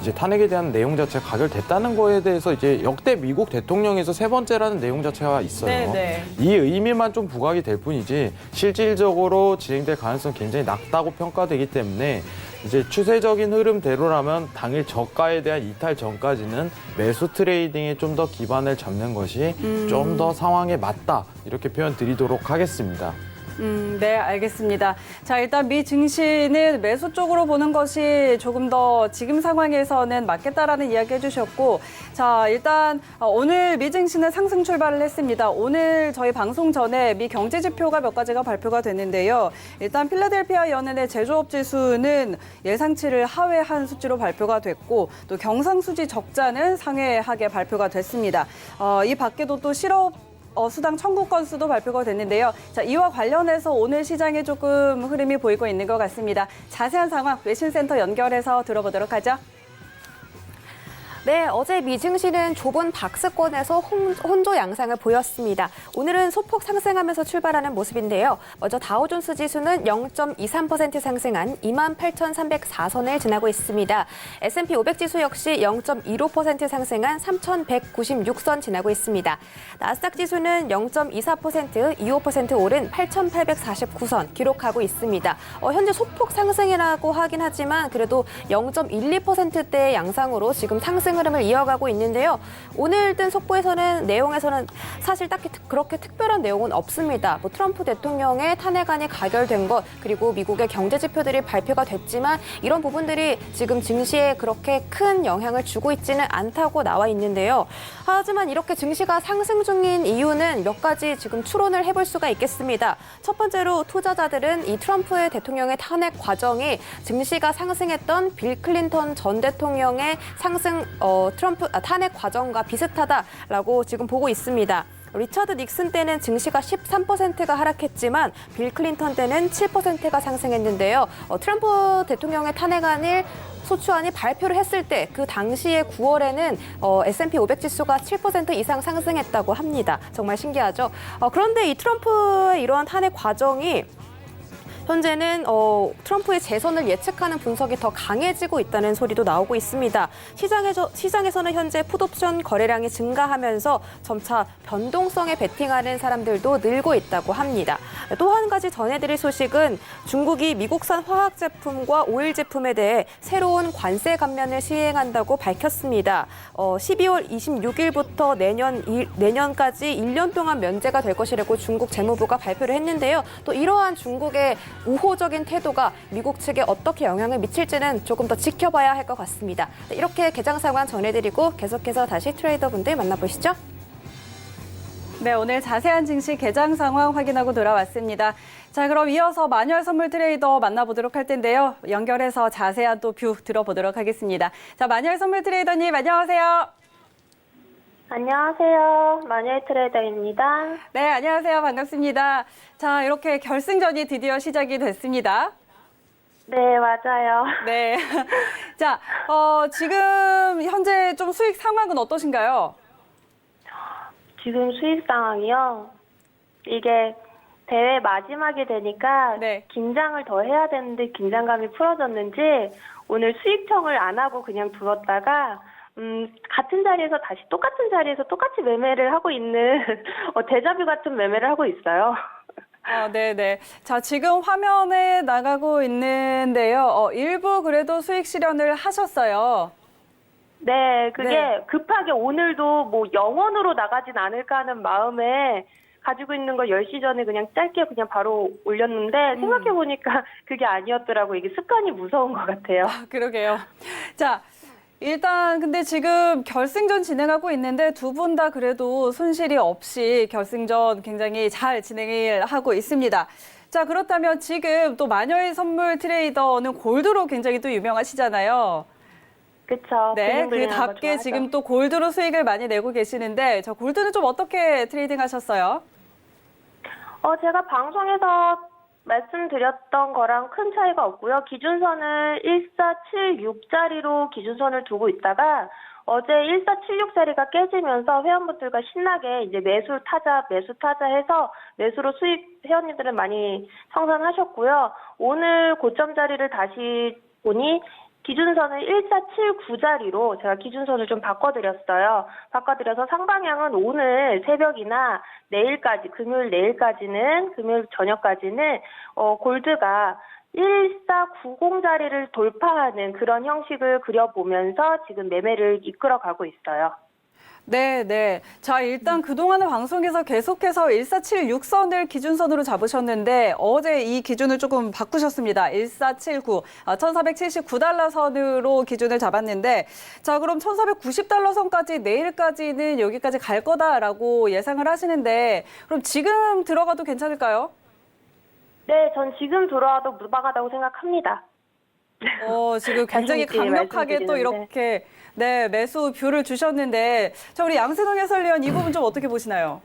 이제 탄핵에 대한 내용 자체가 가결됐다는 거에 대해서 이제 역대 미국 대통령에서 세 번째라는 내용 자체가 있어요. 네. 이 의미만 좀 부각이 될 뿐이지 실질적으로 진행될 가능성이 굉장히 낮다고 평가되기 때문에 이제 추세적인 흐름대로라면 당일 저가에 대한 이탈 전까지는 매수 트레이딩에 좀 더 기반을 잡는 것이 좀 더 상황에 맞다 이렇게 표현 드리도록 하겠습니다. 네, 알겠습니다. 자, 일단 미 증시는 매수 쪽으로 보는 것이 조금 더 지금 상황에서는 맞겠다라는 이야기 해주셨고, 자, 일단 오늘 미 증시는 상승 출발을 했습니다. 오늘 저희 방송 전에 미 경제 지표가 몇 가지가 발표가 됐는데요. 일단 필라델피아 연은의 제조업 지수는 예상치를 하회한 수치로 발표가 됐고, 또 경상수지 적자는 상회하게 발표가 됐습니다. 이 밖에도 또 실업 수당 청구 건수도 발표가 됐는데요. 자, 이와 관련해서 오늘 시장에 조금 흐름이 보이고 있는 것 같습니다. 자세한 상황 외신센터 연결해서 들어보도록 하죠. 네, 어제 미 증시는 좁은 박스권에서 혼조 양상을 보였습니다. 오늘은 소폭 상승하면서 출발하는 모습인데요. 먼저 다우존스 지수는 0.23% 상승한 28,304선을 지나고 있습니다. S&P 500 지수 역시 0.15% 상승한 3,196선 지나고 있습니다. 나스닥 지수는 0.24%, 25% 오른 8,849선 기록하고 있습니다. 현재 소폭 상승이라고 하긴 하지만 그래도 0.12%대의 양상으로 지금 상승 흐름을 이어가고 있는데요. 오늘 뜬 속보에서는 내용에서는 사실 딱히 그렇게 특별한 내용은 없습니다. 뭐 트럼프 대통령의 탄핵안이 가결된 것 그리고 미국의 경제 지표들이 발표가 됐지만 이런 부분들이 지금 증시에 그렇게 큰 영향을 주고 있지는 않다고 나와 있는데요. 하지만 이렇게 증시가 상승 중인 이유는 몇 가지 지금 추론을 해볼 수가 있겠습니다. 첫 번째로 투자자들은 이 트럼프 대통령의 탄핵 과정이 증시가 상승했던 빌 클린턴 전 대통령의 탄핵 과정과 비슷하다라고 지금 보고 있습니다. 리처드 닉슨 때는 증시가 13%가 하락했지만 빌 클린턴 때는 7%가 상승했는데요. 트럼프 대통령의 탄핵안을 소추안이 발표를 했을 때 그 당시에 9월에는 S&P 500 지수가 7% 이상 상승했다고 합니다. 정말 신기하죠? 그런데 이 트럼프의 이러한 탄핵 과정이 현재는 트럼프의 재선을 예측하는 분석이 더 강해지고 있다는 소리도 나오고 있습니다. 시장에서는 현재 풋옵션 거래량이 증가하면서 점차 변동성에 베팅하는 사람들도 늘고 있다고 합니다. 또 한 가지 전해드릴 소식은 중국이 미국산 화학 제품과 오일 제품에 대해 새로운 관세 감면을 시행한다고 밝혔습니다. 12월 26일부터 내년까지 1년 동안 면제가 될 것이라고 중국 재무부가 발표를 했는데요. 또 이러한 중국의 우호적인 태도가 미국 측에 어떻게 영향을 미칠지는 조금 더 지켜봐야 할 것 같습니다. 이렇게 개장 상황 전해드리고 계속해서 다시 트레이더분들 만나보시죠. 네, 오늘 자세한 증시 개장 상황 확인하고 돌아왔습니다. 자, 그럼 이어서 마녀의 선물 트레이더 만나보도록 할 텐데요. 연결해서 자세한 또 뷰 들어보도록 하겠습니다. 자, 마녀의 선물 트레이더님 안녕하세요. 안녕하세요. 마녀의 트레이더입니다. 네, 안녕하세요. 반갑습니다. 자, 이렇게 결승전이 드디어 시작이 됐습니다. 네, 맞아요. 네. 자, 지금 현재 좀 수익 상황은 어떠신가요? 지금 수익 상황이요. 이게 대회 마지막이 되니까 네. 긴장을 더 해야 되는데 긴장감이 풀어졌는지 오늘 수익청을 안 하고 그냥 두었다가 같은 자리에서 다시 똑같은 자리에서 똑같이 매매를 하고 있는 데자뷰 같은 매매를 하고 있어요. 네네. 자, 지금 화면에 나가고 있는데요. 일부 그래도 수익 실현을 하셨어요. 네, 그게 네. 급하게 오늘도 뭐 영원으로 나가진 않을까 하는 마음에 가지고 있는 거 10시 전에 그냥 짧게 그냥 바로 올렸는데 생각해보니까 그게 아니었더라고요. 이게 습관이 무서운 것 같아요. 그러게요. 자, 일단 근데 지금 결승전 진행하고 있는데 두 분 다 그래도 손실이 없이 결승전 굉장히 잘 진행을 하고 있습니다. 자, 그렇다면 지금 또 마녀의 선물 트레이더는 골드로 굉장히 또 유명하시잖아요. 그쵸. 네, 블링블링한 거 그답게 좋아하죠. 지금 또 골드로 수익을 많이 내고 계시는데 저 골드는 좀 어떻게 트레이딩 하셨어요? 제가 방송에서 말씀드렸던 거랑 큰 차이가 없고요. 기준선을 1476자리로 기준선을 두고 있다가 어제 1476자리가 깨지면서 회원분들과 신나게 이제 매수 타자 해서 매수로 수익 회원님들은 많이 청산하셨고요. 오늘 고점 자리를 다시 보니 기준선을 1479자리로 제가 기준선을 좀 바꿔드렸어요. 바꿔드려서 상방향은 오늘 새벽이나 내일까지, 금요일 저녁까지는 골드가 1490자리를 돌파하는 그런 형식을 그려보면서 지금 매매를 이끌어가고 있어요. 네, 네. 자, 일단 그동안의 방송에서 계속해서 1476선을 기준선으로 잡으셨는데 어제 이 기준을 조금 바꾸셨습니다. 1479, 1479달러 선으로 기준을 잡았는데 자, 그럼 1490달러 선까지 내일까지는 여기까지 갈 거다라고 예상을 하시는데 그럼 지금 들어가도 괜찮을까요? 네, 전 지금 들어와도 무방하다고 생각합니다. 지금 굉장히 자신 있게 강력하게 또 말씀드리는데. 이렇게 네, 매수 뷰를 주셨는데 자, 우리 양세동 해설위원 이 부분 좀 어떻게 보시나요?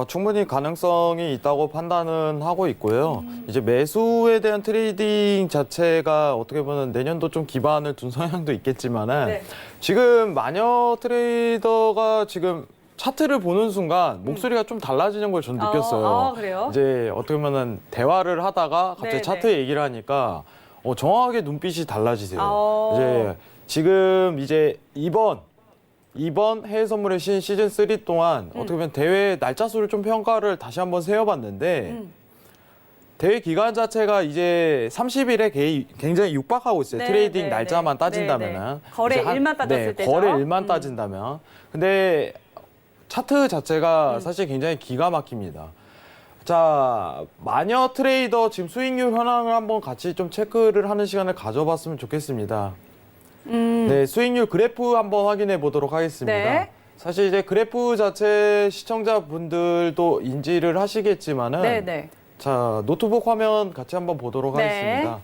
충분히 가능성이 있다고 판단은 하고 있고요. 이제 매수에 대한 트레이딩 자체가 어떻게 보면 내년도 좀 기반을 둔 성향도 있겠지만은 네. 지금 마녀 트레이더가 지금 차트를 보는 순간 목소리가 좀 달라지는 걸 전 느꼈어요. 그래요? 이제 어떻게 보면은 대화를 하다가 갑자기 네, 차트 얘기를 하니까 정확하게 눈빛이 달라지세요. 아. 이제 지금 이제 이번 해외 선물의 신 시즌 3 동안 어떻게 보면 대회 날짜 수를 좀 평가를 다시 한번 세어봤는데 대회 기간 자체가 이제 30일에 굉장히 육박하고 있어요. 네, 트레이딩 네, 날짜만 네. 따진다면은. 네, 네. 거래일만 따졌을 때죠. 거래일만 따진다면. 근데 차트 자체가 사실 굉장히 기가 막힙니다. 자, 마녀 트레이더 지금 수익률 현황을 한번 같이 좀 체크를 하는 시간을 가져봤으면 좋겠습니다. 네, 수익률 그래프 한번 확인해 보도록 하겠습니다. 네. 사실 이제 그래프 자체 시청자분들도 인지를 하시겠지만은 네, 네. 자, 노트북 화면 같이 한번 보도록 네. 하겠습니다.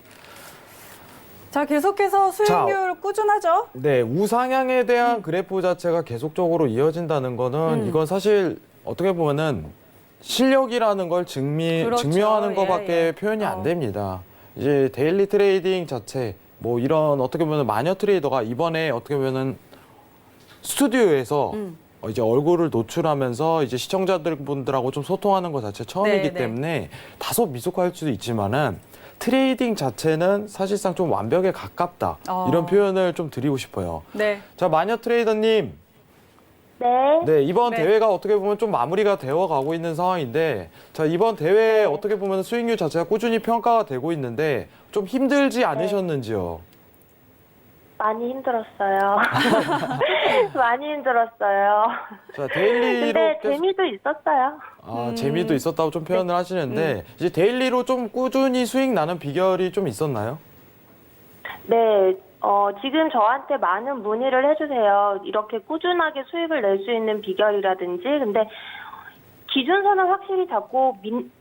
자, 계속해서 수익률 꾸준하죠? 네, 우상향에 대한 그래프 자체가 계속적으로 이어진다는 거는 이건 사실 어떻게 보면은 실력이라는 걸 그렇죠. 증명하는 예, 것밖에 예. 표현이 안 됩니다. 이제 데일리 트레이딩 자체 뭐 이런 어떻게 보면 마녀 트레이더가 이번에 어떻게 보면은 스튜디오에서 이제 얼굴을 노출하면서 이제 시청자분들하고 좀 소통하는 것 자체 처음이기 네, 네. 때문에 다소 미숙할 수도 있지만은 트레이딩 자체는 사실상 좀 완벽에 가깝다. 이런 표현을 좀 드리고 싶어요. 네. 자, 마녀 트레이더님. 네. 네, 이번 네. 대회가 어떻게 보면 좀 마무리가 되어 가고 있는 상황인데, 자, 이번 대회 어떻게 보면 수익률 자체가 꾸준히 평가가 되고 있는데, 좀 힘들지 않으셨는지요? 많이 힘들었어요. 많이 힘들었어요. 자, 데일리로. 근데 재미도 있었어요. 재미도 있었다고 좀 표현을 하시는데, 이제 데일리로 좀 꾸준히 수익 나는 비결이 좀 있었나요? 네, 지금 저한테 많은 문의를 해주세요. 이렇게 꾸준하게 수익을 낼 수 있는 비결이라든지. 근데 기준선을 확실히 잡고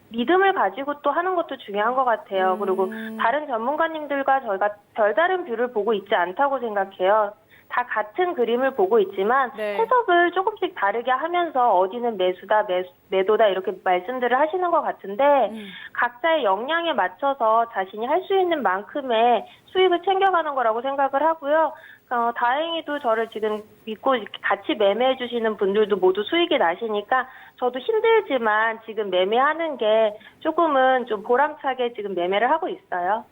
믿음을 가지고 또 하는 것도 중요한 것 같아요. 그리고 다른 전문가님들과 저희가 별다른 뷰를 보고 있지 않다고 생각해요. 다 같은 그림을 보고 있지만 네. 해석을 조금씩 다르게 하면서 어디는 매수다, 매도다 이렇게 말씀들을 하시는 것 같은데 각자의 역량에 맞춰서 자신이 할 수 있는 만큼의 수익을 챙겨가는 거라고 생각을 하고요. 다행히도 저를 지금 믿고 이렇게 같이 매매해 주시는 분들도 모두 수익이 나시니까 저도 힘들지만 지금 매매하는 게 조금은 좀 보람차게 지금 매매를 하고 있어요.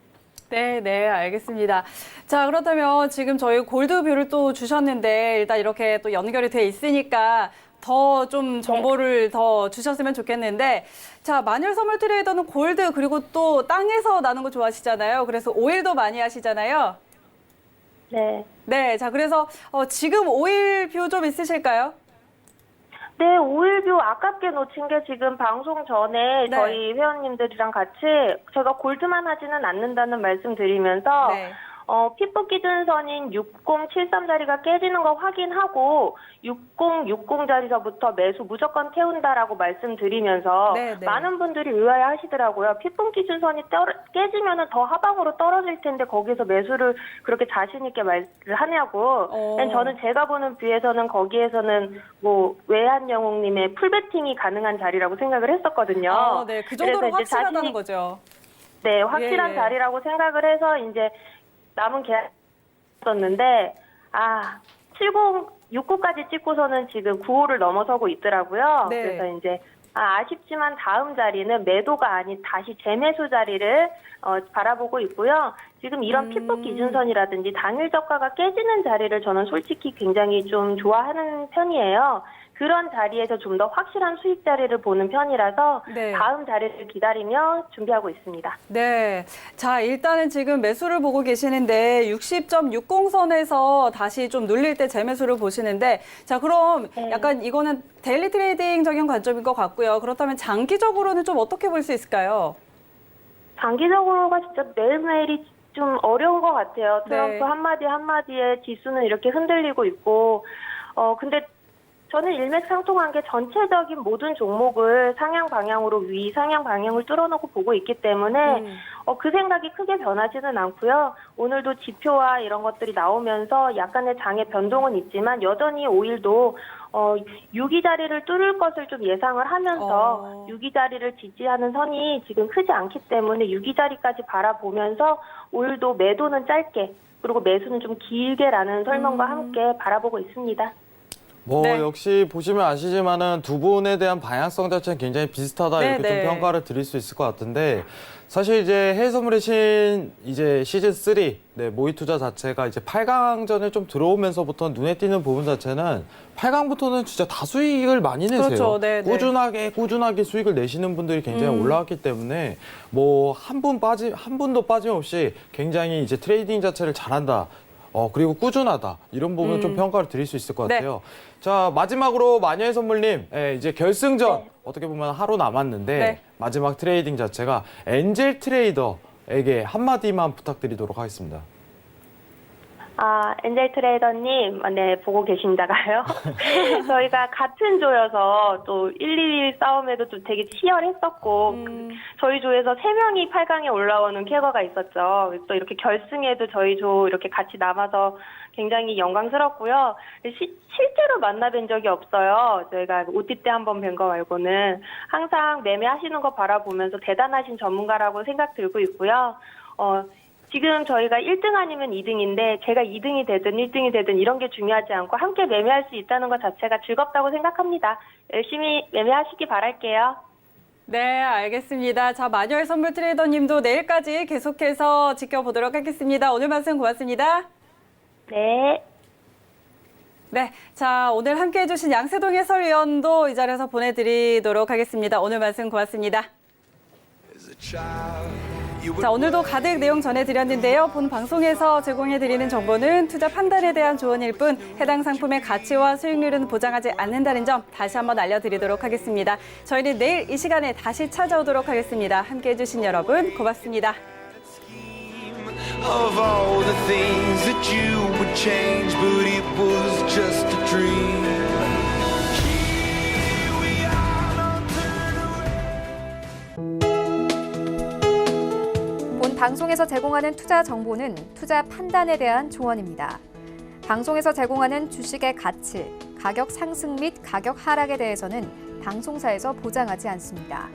네, 네, 알겠습니다. 자, 그렇다면 지금 저희 골드뷰를 또 주셨는데 일단 이렇게 또 연결이 돼 있으니까 더 좀 정보를 더 주셨으면 좋겠는데, 자, 마녀 선물 트레이더는 골드 그리고 또 땅에서 나는 거 좋아하시잖아요. 그래서 오일도 많이 하시잖아요. 네. 네, 자, 그래서 지금 오일뷰 좀 있으실까요? 네, 오일뷰 아깝게 놓친 게 지금 방송 전에 네. 저희 회원님들이랑 같이 제가 골드만 하지는 않는다는 말씀 드리면서 네. 피프 기준선인 6073 자리가 깨지는 거 확인하고 6060 자리서부터 매수 무조건 태운다라고 말씀드리면서 네, 네. 많은 분들이 의아해하시더라고요. 피프 기준선이 깨지면은 더 하방으로 떨어질 텐데 거기서 매수를 그렇게 자신 있게 말을 하냐고. 저는 제가 보는 뷰에서는 거기에서는 뭐 외환영웅님의 풀베팅이 가능한 자리라고 생각을 했었거든요. 네, 그 정도로 그래서 이제 확실하다는 거죠. 네, 확실한 예. 자리라고 생각을 해서 이제 남은 계약이었는데 69까지 찍고서는 지금 95를 넘어서고 있더라고요. 네. 그래서 이제 아쉽지만 다음 자리는 매도가 아닌 다시 재매수 자리를 바라보고 있고요. 지금 이런 피프 기준선이라든지 당일 저가가 깨지는 자리를 저는 솔직히 굉장히 좀 좋아하는 편이에요. 그런 자리에서 좀 더 확실한 수익 자리를 보는 편이라서 네. 다음 자리를 기다리며 준비하고 있습니다. 네. 자, 일단은 지금 매수를 보고 계시는데 60.60선에서 다시 좀 눌릴 때 재매수를 보시는데, 자, 그럼 네. 약간 이거는 데일리 트레이딩적인 관점인 것 같고요. 그렇다면 장기적으로는 좀 어떻게 볼 수 있을까요? 장기적으로가 진짜 매일매일이 좀 어려운 것 같아요. 트럼프 네. 한마디 한마디에 지수는 이렇게 흔들리고 있고, 근데 저는 일맥상통한 게 전체적인 모든 종목을 상향 방향으로 상향 방향을 뚫어놓고 보고 있기 때문에 그 생각이 크게 변하지는 않고요. 오늘도 지표와 이런 것들이 나오면서 약간의 장의 변동은 있지만 여전히 오일도 6위 자리를 뚫을 것을 좀 예상을 하면서 6위 자리를 지지하는 선이 지금 크지 않기 때문에 6위 자리까지 바라보면서 오일도 매도는 짧게 그리고 매수는 좀 길게라는 설명과 함께 바라보고 있습니다. 네. 역시 보시면 아시지만은 두 분에 대한 방향성 자체는 굉장히 비슷하다 네, 이렇게 네. 좀 평가를 드릴 수 있을 것 같은데, 사실 이제 해외 선물의 신 이제 시즌 3 모의 투자 자체가 이제 8강전에 좀 들어오면서부터 눈에 띄는 부분 자체는 8강부터는 진짜 다 수익을 많이 내세요. 그렇죠. 네, 네. 꾸준하게 수익을 내시는 분들이 굉장히 올라왔기 때문에 뭐 한 분도 빠짐없이 굉장히 이제 트레이딩 자체를 잘한다. 그리고 꾸준하다. 이런 부분 좀 평가를 드릴 수 있을 것 네. 같아요. 자, 마지막으로 마녀의 선물님, 이제 결승전 어떻게 보면 하루 남았는데 네. 마지막 트레이딩 자체가 엔젤 트레이더에게 한마디만 부탁드리도록 하겠습니다. 엔젤 트레이더님, 네, 보고 계신다가요. 저희가 같은 조여서 또 1, 2위 싸움에도 또 되게 치열했었고, 저희 조에서 3명이 8강에 올라오는 쾌거가 있었죠. 또 이렇게 결승에도 저희 조 이렇게 같이 남아서 굉장히 영광스럽고요. 실제로 만나뵌 적이 없어요. 저희가 OT 때 한번 뵌 거 말고는 항상 매매하시는 거 바라보면서 대단하신 전문가라고 생각 들고 있고요. 지금 저희가 1등 아니면 2등인데 제가 2등이 되든 1등이 되든 이런 게 중요하지 않고 함께 매매할 수 있다는 것 자체가 즐겁다고 생각합니다. 열심히 매매하시기 바랄게요. 네, 알겠습니다. 자, 마녀의 선물 트레이더님도 내일까지 계속해서 지켜보도록 하겠습니다. 오늘 말씀 고맙습니다. 네. 네, 자, 오늘 함께해 주신 양세동 해설위원도 이 자리에서 보내드리도록 하겠습니다. 오늘 말씀 고맙습니다. 자, 오늘도 가득 내용 전해드렸는데요. 본 방송에서 제공해드리는 정보는 투자 판단에 대한 조언일 뿐 해당 상품의 가치와 수익률은 보장하지 않는다는 점 다시 한번 알려드리도록 하겠습니다. 저희는 내일 이 시간에 다시 찾아오도록 하겠습니다. 함께해 주신 여러분 고맙습니다. Of all the things that you would change, but it was just a dream. 본 방송에서 제공하는 투자 정보는 투자 판단에 대한 조언입니다. 방송에서 제공하는 주식의 가치, 가격 상승 및 가격 하락에 대해서는 방송사에서 보장하지 않습니다.